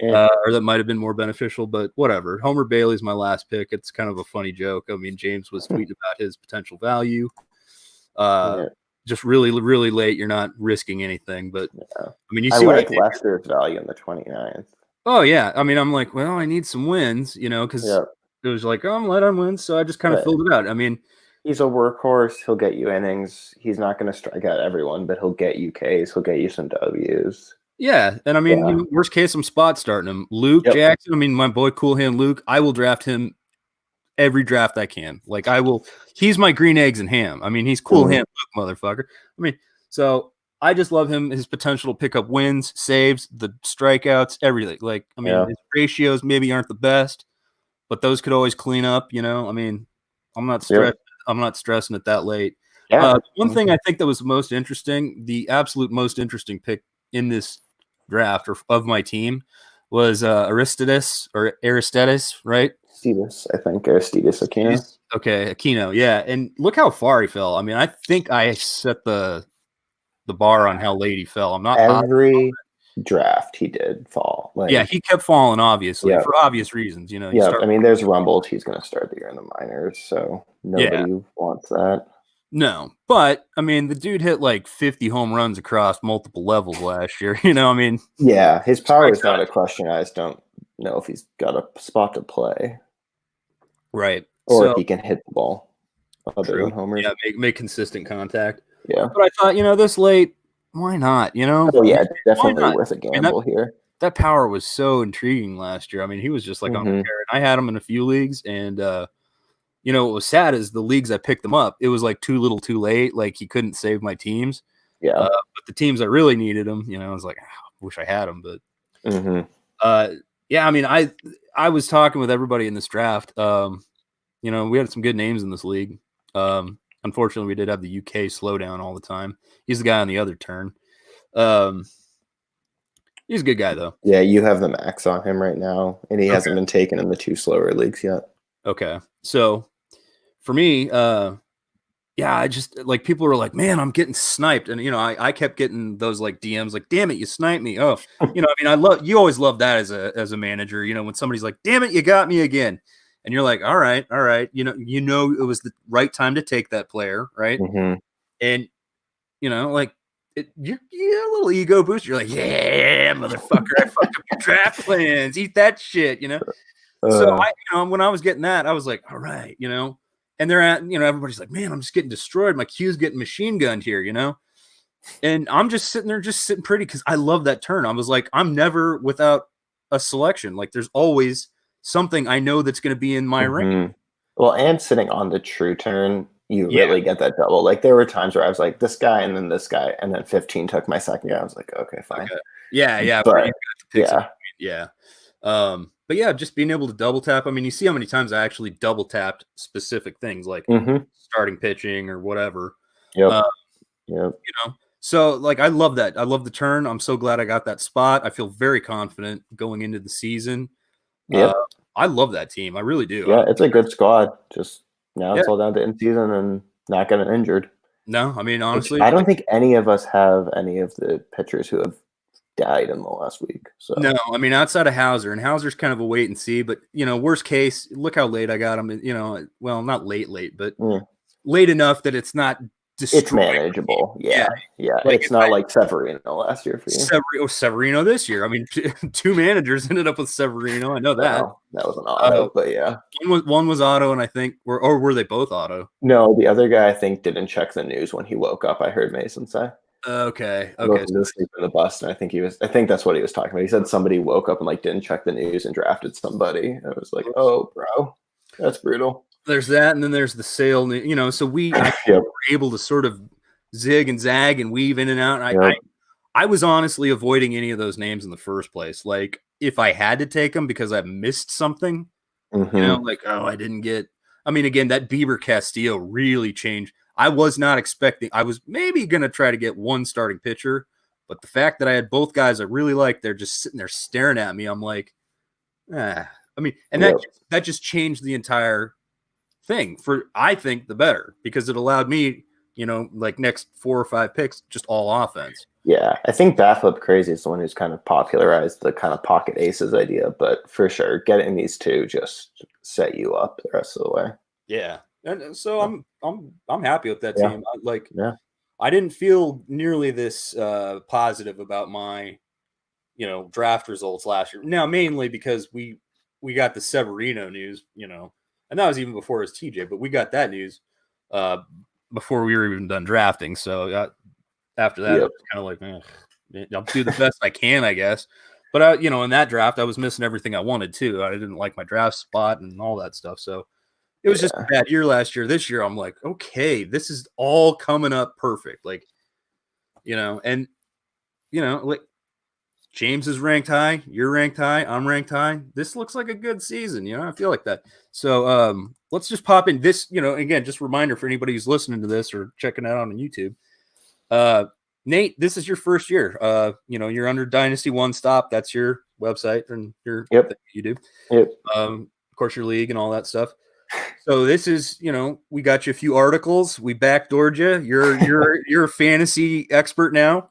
that might have been more beneficial, but whatever. Homer Bailey's my last pick. It's kind of a funny joke. I mean, James was tweeting about his potential value. Just really, really late. You're not risking anything, but I mean, you see I like Lester's value in the 29th. Oh, yeah. I mean, I'm like, well, I need some wins, because it was like, oh, I'm light on wins, so I just kind of filled it out. I mean, he's a workhorse. He'll get you innings. He's not going to strike out everyone, but he'll get you Ks. He'll get you some Ws. Yeah, and I mean, worst case, I'm spot starting him. Luke Jackson. I mean, my boy, Cool Hand Luke. I will draft him every draft I can. Like I will. He's my green eggs and ham. I mean, he's Cool Hand Luke, motherfucker. I mean, so I just love him, his potential to pick up wins, saves, the strikeouts, everything. Like, I mean, his ratios maybe aren't the best, but those could always clean up, you know? I mean, I'm not stressed. I'm not stressing it that late. Yeah. One thing I think that was most interesting, the absolute most interesting pick in this draft or of my team was Aristides, right? Aristides, I think. Aristides Aquino. Okay, Aquino, yeah. And look how far he fell. I mean, I think I set the bar on how late he fell. I'm not every draft he did fall. Like, yeah, he kept falling, obviously, for obvious reasons. You know, I mean, there's rumbles he's going to start the year in the minors, so nobody wants that. No, but I mean, the dude hit like 50 home runs across multiple levels last year. You know, I mean, yeah, his power is not a question. I just don't know if he's got a spot to play, right? Or if he can hit the ball other than homers. Yeah, make consistent contact. Yeah, but I thought, you know, this late, why not? You know, oh yeah, definitely worth a gamble here. That power was so intriguing last year. I mean, he was just like on the carrot. I had him in a few leagues, and you know, what was sad is the leagues I picked him up, it was like too little too late. Like he couldn't save my teams. Yeah. But the teams that really needed him, you know, I was like, I wish I had him. But yeah, I mean, I was talking with everybody in this draft. You know, we had some good names in this league. Unfortunately, we did have the UK slow down all the time. He's the guy on the other turn. He's a good guy, though. Yeah, you have the max on him right now, and he hasn't been taken in the 2 slower leagues yet. Okay. So for me, yeah, I just like people were like, man, I'm getting sniped. And, you know, I kept getting those like DMs like, damn it, you sniped me. Oh, you know, I mean, you always love that as a manager, you know, when somebody's like, damn it, you got me again. And you're like, all right. You know, it was the right time to take that player. Right. And, you know, like, you're a little ego boost. You're like, yeah, motherfucker, I fucked up your draft plans. Eat that shit, you know? So when I was getting that, I was like, all right, you know, and they're at, you know, everybody's like, man, I'm just getting destroyed. My Q's getting machine gunned here, you know? And I'm just sitting there, just sitting pretty because I love that turn. I was like, I'm never without a selection. Like there's always something I know that's going to be in my range. Well, and sitting on the true turn, you really get that double. Like there were times where I was like, this guy and then this guy, and then 15 took my second guy. I was like, okay, fine. Okay. Yeah. But, but yeah, just being able to double tap. I mean, you see how many times I actually double tapped specific things like starting pitching or whatever. You know, so like I love that. I love the turn. I'm so glad I got that spot. I feel very confident going into the season. I love that team. I really do. Yeah, it's a good squad. Just now it's all down to in season and not getting injured. No, I mean, honestly, I don't think any of us have any of the pitchers who have died in the last week. So no, I mean, outside of Hauser, and Hauser's kind of a wait and see, but you know, worst case, look how late I got him. You know, well, not late, but late enough that it's not it's manageable. Yeah. Like it's not like Severino last year for you. Severino this year. I mean, 2 managers ended up with Severino. I know that. Well, that was an auto, but yeah. One was auto, and I think were they both auto? No, the other guy I think didn't check the news when he woke up. I heard Mason say. Okay. To sleep in the bus, and I think that's what he was talking about. He said somebody woke up and like didn't check the news and drafted somebody. I was like, oh, bro, that's brutal. There's that, and then there's the sale. You know, so we were able to sort of zig and zag and weave in and out. I was honestly avoiding any of those names in the first place. Like if I had to take them because I missed something, you know, like I didn't get. I mean, again, that Bieber Castillo really changed. I was not expecting. I was maybe going to try to get one starting pitcher, but the fact that I had both guys I really liked, they're just sitting there staring at me. I'm like, I mean, and that just changed the entire thing for, I think, the better, because it allowed me, you know, like next 4 or 5 picks, just all offense. Yeah, I think Bafflip Crazy is the one who's kind of popularized the kind of pocket aces idea, but for sure, getting these 2 just set you up the rest of the way. Yeah. And so I'm happy with that team. I didn't feel nearly this positive about my, you know, draft results last year. Now, mainly because we got the Severino news, you know, and that was even before it was TJ, but we got that news before we were even done drafting. So after that, it was kind of like, I'll do the best I can, I guess. But you know, in that draft, I was missing everything I wanted too. I didn't like my draft spot and all that stuff. So it was just a bad year last year. This year, I'm like, okay, this is all coming up perfect. Like, And like James is ranked high, you're ranked high, I'm ranked high. This looks like a good season, I feel like that. So let's just pop in this, again, just a reminder for anybody who's listening to this or checking it out on YouTube. Nate, this is your first year. You're under Dynasty One Stop. That's your website and your thing you do. Yep. Of course, your league and all that stuff. So this is, we got you a few articles. We backdoored you. You're a fantasy expert now,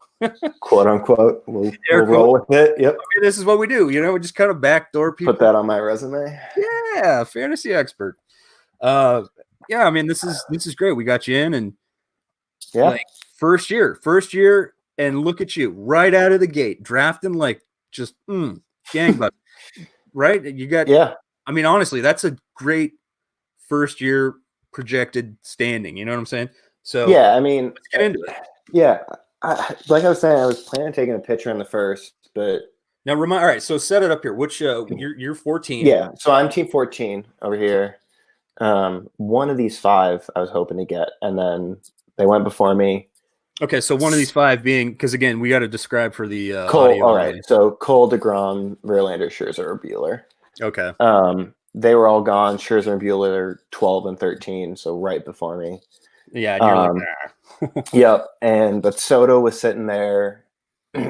quote unquote. We'll roll with it. Yep. This is what we do. We just kind of backdoor people. Put that on my resume. Yeah, fantasy expert. This is great. We got you in, and first year, and look at you right out of the gate, drafting like just gangbusters. Right? You got honestly, that's a great first year projected standing. You know what I'm saying? So let's get into it. Yeah, like I was saying, I was planning on taking a pitcher in the first, but now all right. So set it up here. Which you're 14? Yeah, so I'm team 14 over here. One of these 5 I was hoping to get, and then they went before me. Okay, so one of these 5 being, because again, we got to describe for the Cole. All right, so Cole, DeGrom, Verlander, Scherzer, or Buehler. Okay. They were all gone. Scherzer and Buehler 12 and 13, so right before me. Yeah, and you're like, nah. Yep, but Soto was sitting there.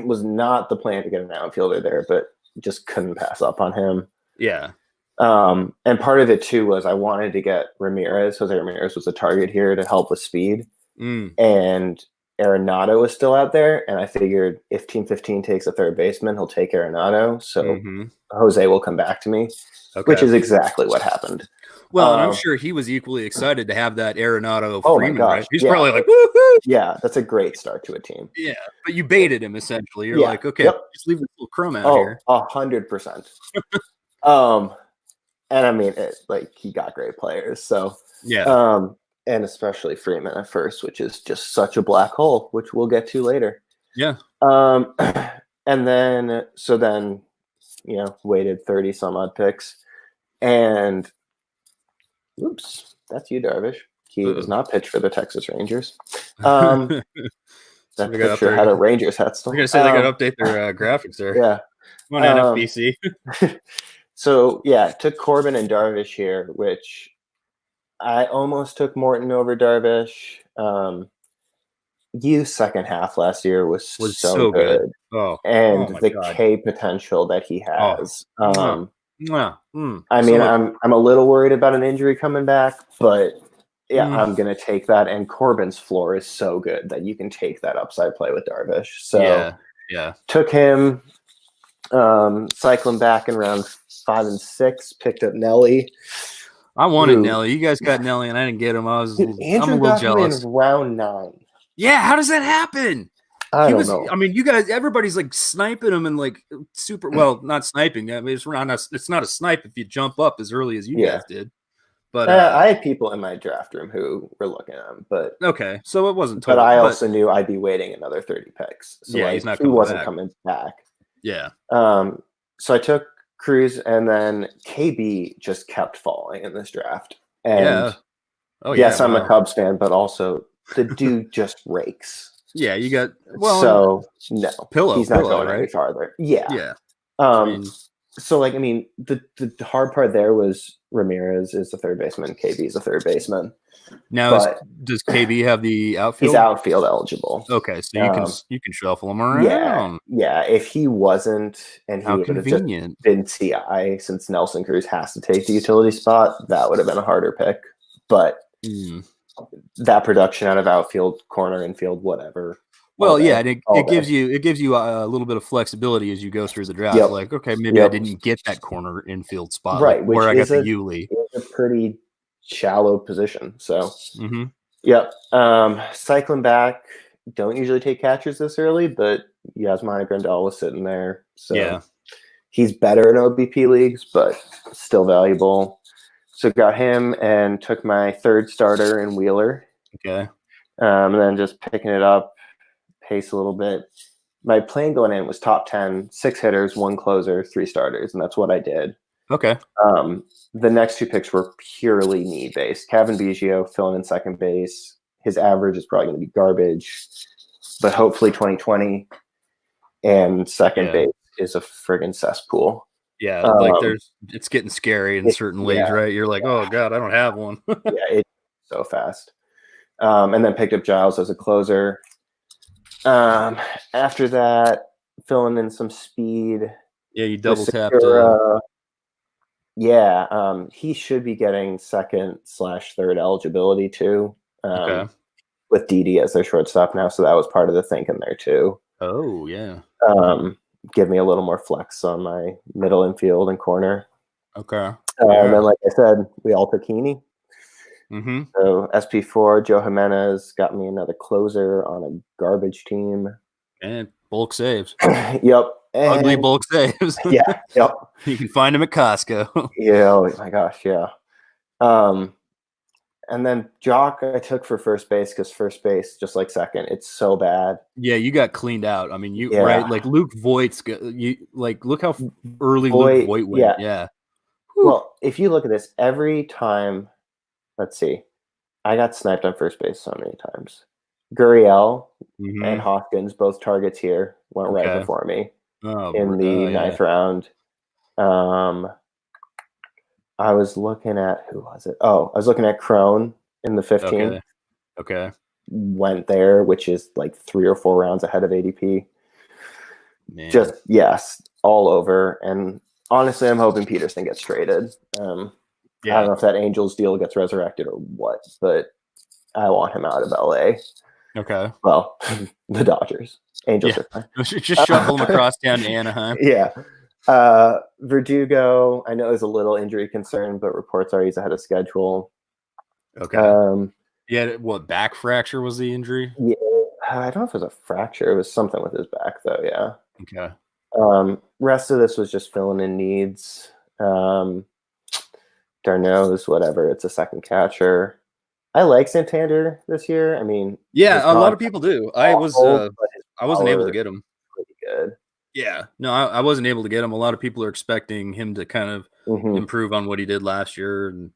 Was not the plan to get an outfielder there, but just couldn't pass up on him. Yeah. And part of it too was I wanted to get Ramirez. Jose Ramirez was a target here to help with speed. And Arenado was still out there, and I figured if Team 15 takes a third baseman, he'll take Arenado. So Jose will come back to me, which is exactly what happened. Well, and I'm sure he was equally excited to have that Arenado Freeman, gosh, right? He's probably like, woo-hoo! Yeah, that's a great start to a team. Yeah, but you baited him essentially. You're like, okay, just leave this little crumb out here. 100%. And he got great players. So and especially Freeman at first, which is just such a black hole, which we'll get to later. Yeah. And then waited 30 some odd picks, and oops, that's you, Darvish. He was not pitched for the Texas Rangers. That picture had a Rangers hat still. I'm gonna say they got to update their graphics there. Yeah. On NFBC. So took Corbin and Darvish here, which I almost took Morton over Darvish. Yu's second half last year was so good. And the K potential that he has. I'm a little worried about an injury coming back, but I'm going to take that. And Corbin's floor is so good that you can take that upside play with Darvish. So took him, cycling back in round 5 and 6, picked up Nelly. I wanted Nelly. You guys got Nelly, and I didn't get him. I'm a little jealous. In round 9. Yeah, how does that happen? I don't know. I mean, you guys, everybody's like sniping him and like super. Well, not sniping. I mean, it's not a snipe if you jump up as early as you guys did. But I had people in my draft room who were looking at him. But okay, so it wasn't. But I also knew I'd be waiting another 30 picks. So he's not. He wasn't coming back. Yeah. So I took Cruz, and then KB just kept falling in this draft. And yes, I'm a Cubs fan, but also the dude just rakes. Yeah, you got no Pillow. He's not Pillow, going right? any farther. Yeah. Yeah. So the hard part there was Ramirez is the third baseman, KB is the third baseman. Now, does KB have the outfield? He's outfield eligible. Okay, so you can shuffle him around. Yeah. If he wasn't, and he would have just been CI, since Nelson Cruz has to take the utility spot, that would have been a harder pick. But that production out of outfield, corner, infield, whatever. Well, and it gives you a little bit of flexibility as you go through the draft. Yep. Like, okay, maybe I didn't get that corner infield spot, right? Where I got the Yuli. It's a pretty shallow position. So, cycling back. Don't usually take catchers this early, but Yasmani Grandal was sitting there, so he's better in OBP leagues, but still valuable. So got him and took my third starter in Wheeler. Okay, and then just picking it up. Pace a little bit. My plan going in was top 10, 6 hitters, 1 closer, 3 starters, and that's what I did. Okay. The next 2 picks were purely need based. Kevin Biggio filling in second base. His average is probably going to be garbage. but hopefully 2020. And second base is a friggin' cesspool. Yeah, like it's getting scary in certain leagues, right? You're like, oh god, I don't have one. Yeah, it's so fast. And then picked up Giles as a closer. After that, filling in some speed. Yeah, you double tapped. Yeah, he should be getting second/third eligibility too. With Didi as their shortstop now, so that was part of the thinking there too. Oh yeah. Give me a little more flex on my middle infield and corner. Okay. And then, like I said, we all took Heaney. Mm-hmm. So SP4, Joe Jimenez got me another closer on a garbage team. And bulk saves. Yep. Ugly bulk saves. Yeah. Yep. You can find them at Costco. Yeah. Oh my gosh. Yeah. And then Jock I took for first base because first base, just like second, it's so bad. Yeah, you got cleaned out. I mean, right? Like Luke Voigt's, look how early Luke Voigt went. Yeah. Well, if you look at this, every time, let's see, I got sniped on first base so many times. Gurriel and Hopkins, both targets here, went right before me in the ninth round. I was looking at, who was it? Oh, I was looking at Crone in the 15th. Okay. Went there, which is like 3 or 4 rounds ahead of ADP. Man. Just, yes, all over. And honestly, I'm hoping Peterson gets traded. I don't know if that Angels deal gets resurrected or what, but I want him out of LA. Okay. Well, the Dodgers. Angels are fine. Just shuffle him across down to Anaheim. Yeah. Verdugo, I know there's a little injury concern, but reports are he's ahead of schedule. Okay. What back fracture was the injury? Yeah, I don't know if it was a fracture. It was something with his back, though. Yeah. Okay. Rest of this was just filling in needs. Darno's, whatever. It's a second catcher. I like Santander this year. I mean, a lot of people do. I wasn't able to get him. Pretty good. Yeah, no, I wasn't able to get him. A lot of people are expecting him to kind of improve on what he did last year, and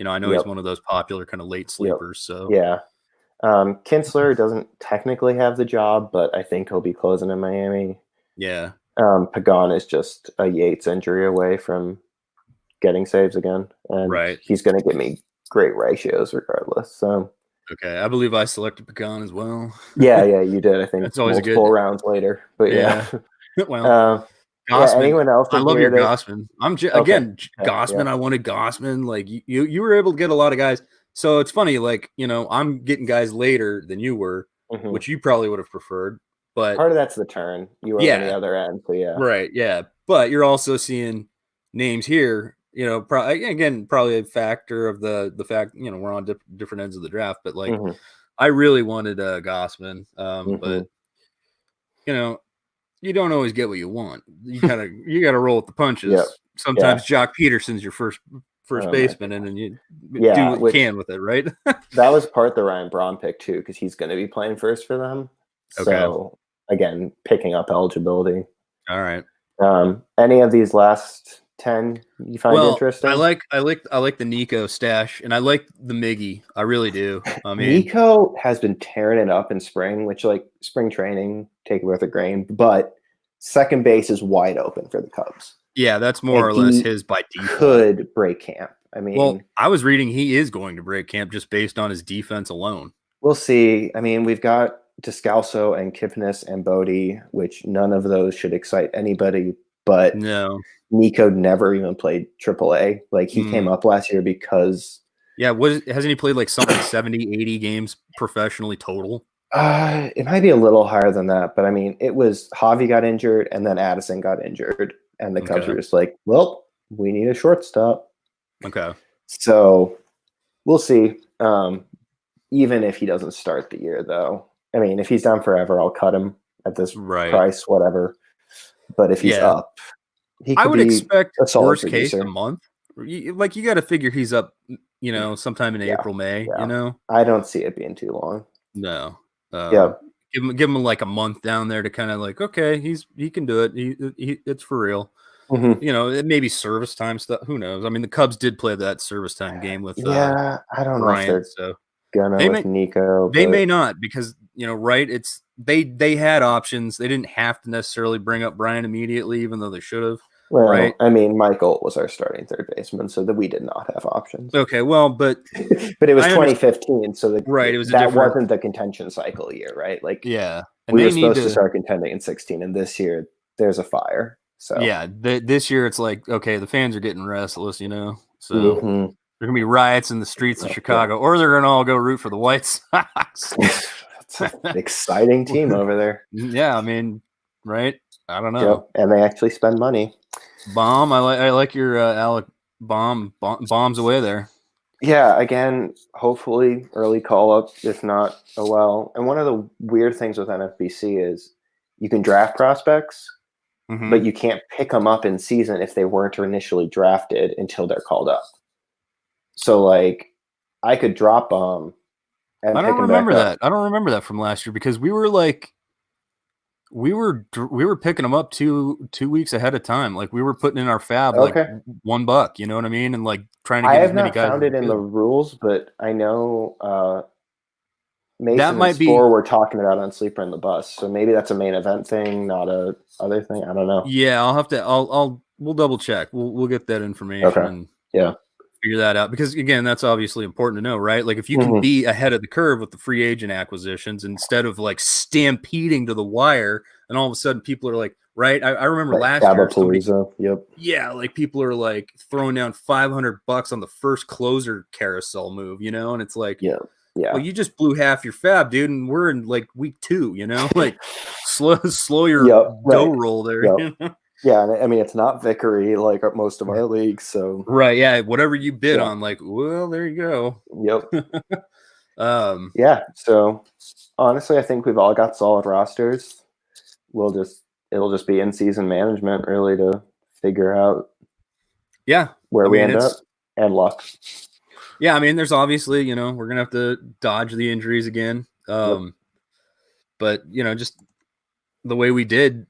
I know he's one of those popular kind of late sleepers. So yeah, Kinsler doesn't technically have the job, but I think he'll be closing in Miami. Yeah, Pagan is just a Yates injury away from getting saves again, and he's going to give me great ratios regardless. So. Okay, I believe I selected Pagan as well. Yeah, you did. I think it's always multiple rounds later, but yeah. Well, Gossman. Anyone else? I love your Gossman. Gossman. I wanted Gossman. Like you were able to get a lot of guys. So it's funny. Like I'm getting guys later than you were, which you probably would have preferred. But part of that's the turn. You were on the other end, so yeah. Right. Yeah, but you're also seeing names here. Probably a factor of the fact we're on different ends of the draft. But like, I really wanted Gossman, but you don't always get what you want. You got to roll with the punches. Yep. Sometimes Jock Peterson's your first baseman, and then you do what you can with it, right? That was part the Ryan Braun pick too, because he's going to be playing first for them. So again, picking up eligibility. All right. Any of these last 10 you find interesting? I like the Nico stash, and I like the Miggy. I really do. I mean, Nico has been tearing it up in spring, which like spring training, take it with a grain, but second base is wide open for the Cubs. Yeah, that's more or less his by default. Could break camp. I mean, I was reading he is going to break camp just based on his defense alone. We'll see. I mean, we've got Descalso and Kipnis and Bodie, which none of those should excite anybody. But no, Nico never even played AAA. Like he came up last year because hasn't he played like something 70, 80 games professionally total? It might be a little higher than that, but I mean, it was Javi got injured and then Addison got injured, and the Cubs were just like, well, we need a shortstop. Okay. So we'll see. Even if he doesn't start the year, though, I mean, if he's down forever, I'll cut him at this price, whatever. But if he's up, I would expect worst case a month. Like you got to figure he's up, sometime in April, May. Yeah. I don't see it being too long. No. Give him like a month down there to kind of like, okay, he can do it. He it's for real. It may be service time stuff. Who knows? I mean, the Cubs did play that service time game with I don't Bryant, know if they're gonna with Nico. They may not because It's they had options. They didn't have to necessarily bring up Brian immediately, even though they should have. Well, right? I mean, Michael was our starting third baseman, so that we did not have options. Okay, well, but but it was 2015, so it was that wasn't the contention cycle year, right? Like, yeah, and we were supposed to start contending in 16, and this year there's a fire. So yeah, this year it's like, okay, the fans are getting restless, so there are gonna be riots in the streets of Chicago, or they're gonna all go root for the White Sox. It's an exciting team over there. Yeah, I mean, right? I don't know. Yep, and they actually spend money. Bomb, I like your Alec bombs away there. Yeah, again, hopefully early call up, if not And one of the weird things with NFBC is you can draft prospects, but you can't pick them up in season if they weren't initially drafted until they're called up. So, like, I could drop them. I don't remember that. I don't remember that from last year because we were picking them up two weeks ahead of time. Like, we were putting in our fab like $1, you know what I mean? And like trying to get as many guys. I have not found it in the rules, but I know Mason and Spore were talking about on Sleeper in the Bus. So maybe that's a main event thing, not a other thing. I don't know. Yeah, we'll double check. We'll get that information and figure that out, because again, that's obviously important to know, right? Like, if you can be ahead of the curve with the free agent acquisitions instead of like stampeding to the wire, and all of a sudden people are like, right? I remember last year. Yeah, like people are like throwing down $500 on the first closer carousel move, and it's like, well, you just blew half your fab, dude, and we're in like week 2, like slow your dough roll there. Yeah, I mean, it's not Vickery like most of our leagues, so right. Yeah, whatever you bid on, like, well, there you go. Yep. Yeah. So honestly, I think we've all got solid rosters. It'll just be in season management really to figure out. Where we end up, and luck. Yeah, I mean, there's obviously, we're gonna have to dodge the injuries again. But just the way we did,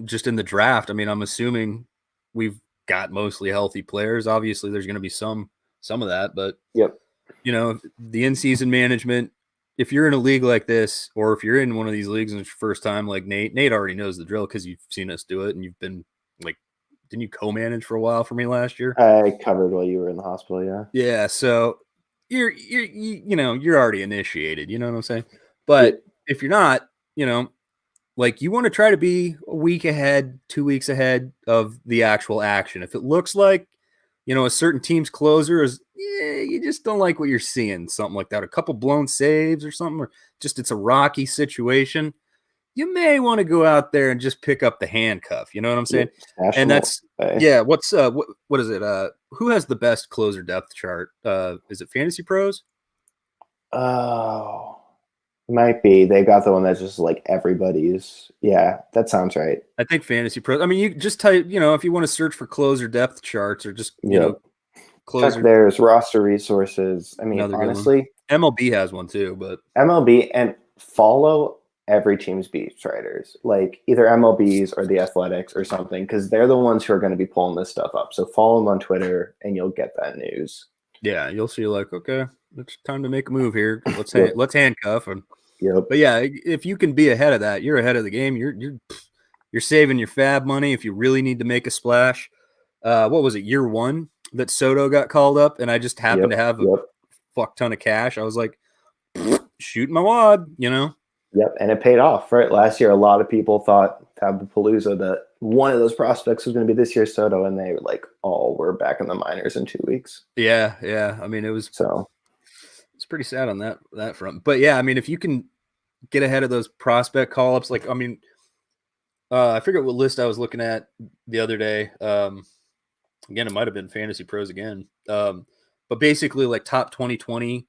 just in the draft. I mean, I'm assuming we've got mostly healthy players. Obviously, there's going to be some of that, but the in-season management. If you're in a league like this, or if you're in one of these leagues and it's your first time, like Nate already knows the drill because you've seen us do it, and you've been like, didn't you co-manage for a while for me last year? I covered while you were in the hospital. Yeah. Yeah. So you're already initiated. You know what I'm saying? But if you're not, like, you want to try to be a week ahead, 2 weeks ahead of the actual action. If it looks like, a certain team's closer is, you just don't like what you're seeing, something like that, a couple blown saves or something, or just it's a rocky situation, you may want to go out there and just pick up the handcuff. You know what I'm saying? And that's what's what is it? Who has the best closer depth chart? Is it Fantasy Pros? Oh. Might be. They got the one that's just like everybody's. Yeah, that sounds right. I think Fantasy Pros. I mean, you just type, if you want to search for closer depth charts, or just, closer. Check there's roster resources. I mean, honestly, MLB has one too, but MLB, and follow every team's beat writers, like either MLB's or the Athletics or something, because they're the ones who are going to be pulling this stuff up. So follow them on Twitter and you'll get that news. Yeah, you'll see like, okay, it's time to make a move here. Let's handcuff. And but yeah, if you can be ahead of that, you're ahead of the game. You're saving your fab money if you really need to make a splash. What was it, year 1 that Soto got called up, and I just happened to have a fuck ton of cash. I was like, shooting my wad, Yep, and it paid off, right? Last year, a lot of people thought Tabapalooza that one of those prospects was going to be this year's Soto, and they were back in the minors in 2 weeks. Yeah. I mean, it's pretty sad on that front. But yeah, I mean, if you can get ahead of those prospect call-ups, like, I mean, I forget what list I was looking at the other day. Again, it might have been Fantasy Pros again. But basically, like, top 2020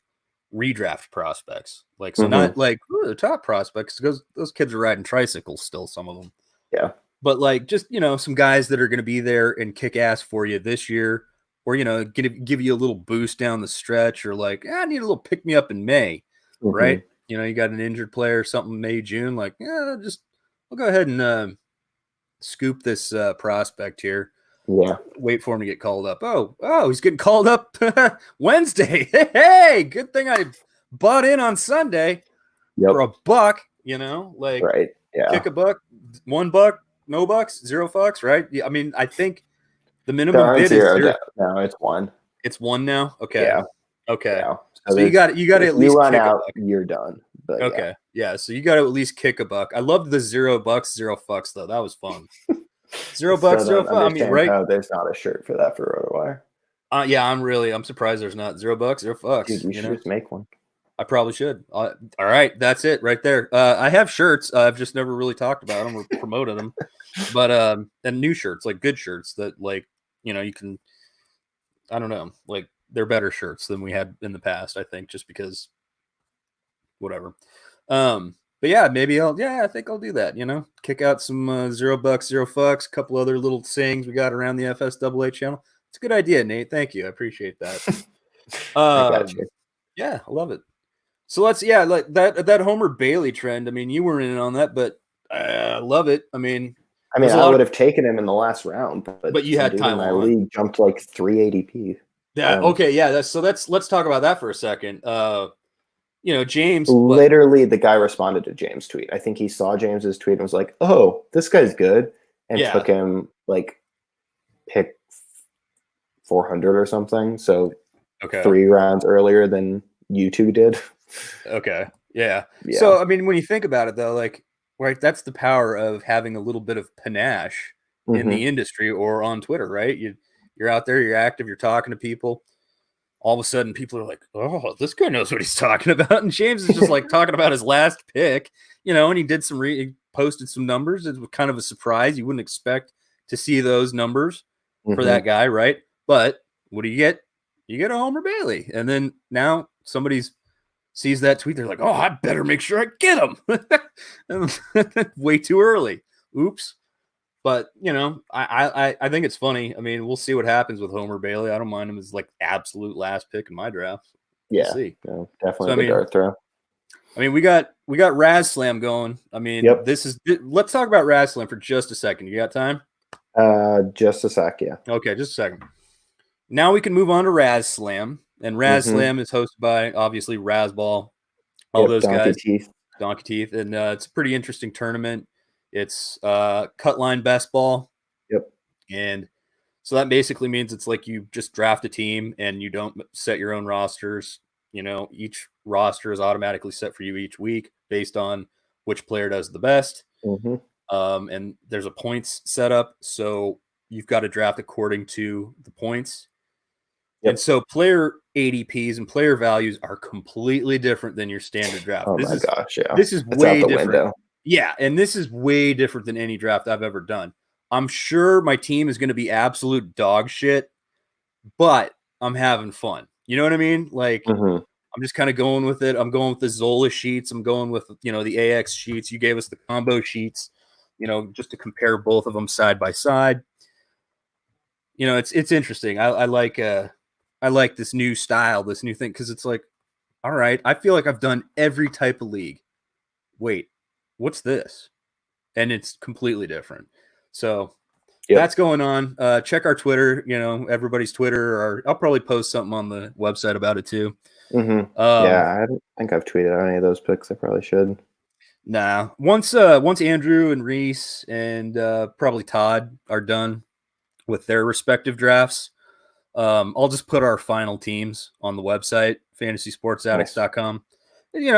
redraft prospects. Like, so not like the top prospects, because those kids are riding tricycles still, some of them. Yeah. But like, just, some guys that are going to be there and kick ass for you this year, or, give you a little boost down the stretch, or like, I need a little pick me up in May, right? You got an injured player or something May, June, like, I'll go ahead and scoop this prospect here. Yeah. Wait for him to get called up. Oh, he's getting called up Wednesday. Hey, good thing I bought in on Sunday for $1. like right. Yeah. kick a buck, $1, no bucks, $0, right? Yeah, I mean, I think the minimum bid is zero. No, it's one. It's one now. Okay. Yeah. Okay. Yeah. So you got to at least you run kick out, a buck. you're done. But okay. Yeah. So you got to at least kick a buck. I loved the $0, $0 though. That was fun. $0, $0. I mean, right? How there's not a shirt for that for RotoWire. Yeah, I'm surprised there's not $0, $0. Dude, we should just make one. I probably should. All right, that's it right there. I have shirts. I've just never really talked about them or promoted them. But and new shirts, like good shirts that like, you can, I don't know, like they're better shirts than we had in the past, I think, just because whatever. But yeah, maybe I think I'll do that, kick out some $0, $0, a couple other little sayings we got around the FSAA channel. It's a good idea, Nate. Thank you. I appreciate that. I got you. Yeah, I love it. So like that Homer Bailey trend. I mean, you weren't in on that, but I love it. I mean, I would have taken him in the last round, but you had time. My league jumped like 3 ADP. Yeah. Okay. Yeah. Let's talk about that for a second. James. Literally, the guy responded to James' tweet. I think he saw James's tweet and was like, "Oh, this guy's good," and took him like pick 400 or something. So 3 rounds earlier than you two did. Okay. Yeah. So, I mean, when you think about it, though, like, right, that's the power of having a little bit of panache in the industry or on Twitter, right? You're out there, you're active, you're talking to people. All of a sudden, people are like, "Oh, this guy knows what he's talking about." And James is just like talking about his last pick, and he did he posted some numbers. It was kind of a surprise. You wouldn't expect to see those numbers for that guy, right? But what do you get? You get a Homer Bailey. And then now somebody sees that tweet. They're like, "Oh, I better make sure I get him." Way too early. Oops. But, I think it's funny. I mean, we'll see what happens with Homer Bailey. I don't mind him as like absolute last pick in my draft. We'll see. Yeah, definitely dart throw. I mean, we got Raz Slam going. I mean, let's talk about Raz Slam for just a second. You got time? Just a sec, yeah. Okay, just a second. Now we can move on to Raz Slam. And Raz Slam is hosted by, obviously, Razball, all those guys. Donkey Teeth. And it's a pretty interesting tournament. It's cut line best ball. Yep. And so that basically means it's like you just draft a team and you don't set your own rosters. Each roster is automatically set for you each week based on which player does the best. And there's a points setup. So you've got to draft according to the points. Yep. And so player ADPs and player values are completely different than your standard draft. Oh my gosh, yeah. This is way different. Window. Yeah, and this is way different than any draft I've ever done. I'm sure my team is going to be absolute dog shit, but I'm having fun. You know what I mean? Like, I'm just kind of going with it. I'm going with the Zola sheets. I'm going with, the AX sheets. You gave us the combo sheets, just to compare both of them side by side. It's interesting. I like this new style, this new thing, because it's like, all right, I feel like I've done every type of league. Wait. What's this? And it's completely different. So that's going on. Check our Twitter, everybody's Twitter, or I'll probably post something on the website about it too. I don't think I've tweeted on any of those picks. I probably should. Nah. Once Andrew and Reese and probably Todd are done with their respective drafts, I'll just put our final teams on the website, fantasysportsaddicts.com.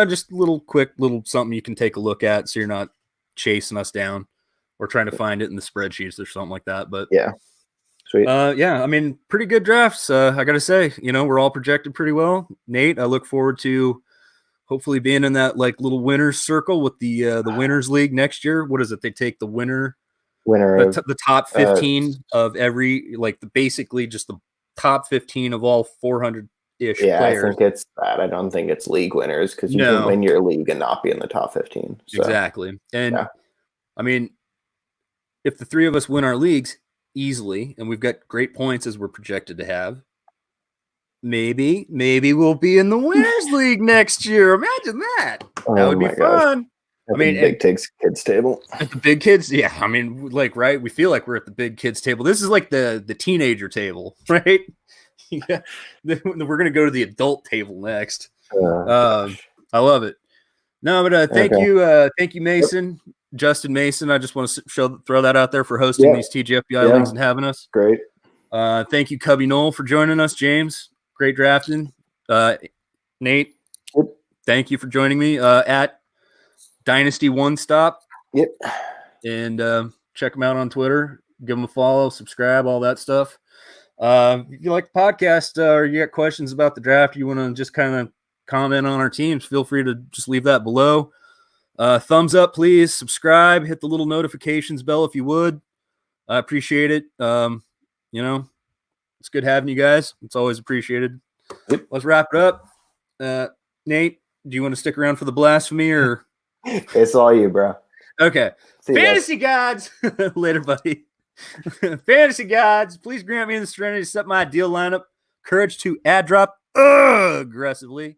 Just a quick something you can take a look at so you're not chasing us down or trying to find it in the spreadsheets or something like that. But yeah, sweet. I mean, pretty good drafts. I got to say, we're all projected pretty well. Nate, I look forward to hopefully being in that like little winners circle with the winners league next year. What is it? They take the winner of the top 15 of every, basically just the top 15 of all 400 ish players. I think it's that. I don't think it's league winners because you can win your league and not be in the top 15. So. Exactly. And I mean, if the three of us win our leagues easily and we've got great points as we're projected to have, maybe we'll be in the winners league next year. Imagine that. That would be fun. At the big kids table. At the big kids, yeah. I mean, right? We feel like we're at the big kids table. This is like the teenager table, right? Yeah, we're gonna go to the adult table next. I love it. No, but thank you, Mason, Justin Mason. I just want to throw that out there for hosting these TGFBI leagues and having us. Great. Thank you, Cubby Knoll, for joining us. James, great drafting. Nate, thank you for joining me at Dynasty One Stop. Yep. And check them out on Twitter. Give them a follow, subscribe, all that stuff. If you like the podcast or you got questions about the draft, you want to just kind of comment on our teams, feel free to just leave that below. Thumbs up, please. Subscribe. Hit the little notifications bell if you would. I appreciate it. It's good having you guys. It's always appreciated. Yep. Let's wrap it up. Nate, do you want to stick around for the blasphemy or? It's all you, bro. Okay. Fantasy gods. Later, buddy. Fantasy gods, please grant me the serenity to set my ideal lineup, courage to ad drop aggressively,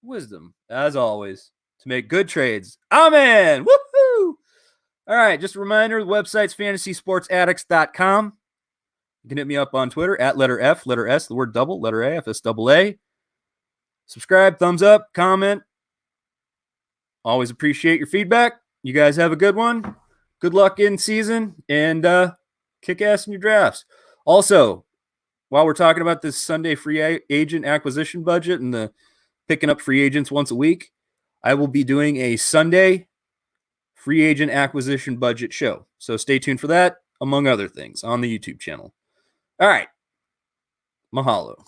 wisdom, as always, to make good trades. Amen. Woohoo! All right, just a reminder, the website's fantasysportsaddicts.com. You can hit me up on Twitter at letter F, letter S, the word double, letter A, FSAA. Subscribe, thumbs up, comment. Always appreciate your feedback. You guys have a good one. Good luck in season, and kick ass in your drafts. Also, while we're talking about this Sunday free agent acquisition budget and the picking up free agents once a week, I will be doing a Sunday free agent acquisition budget show. So stay tuned for that, among other things, on the YouTube channel. All right. Mahalo.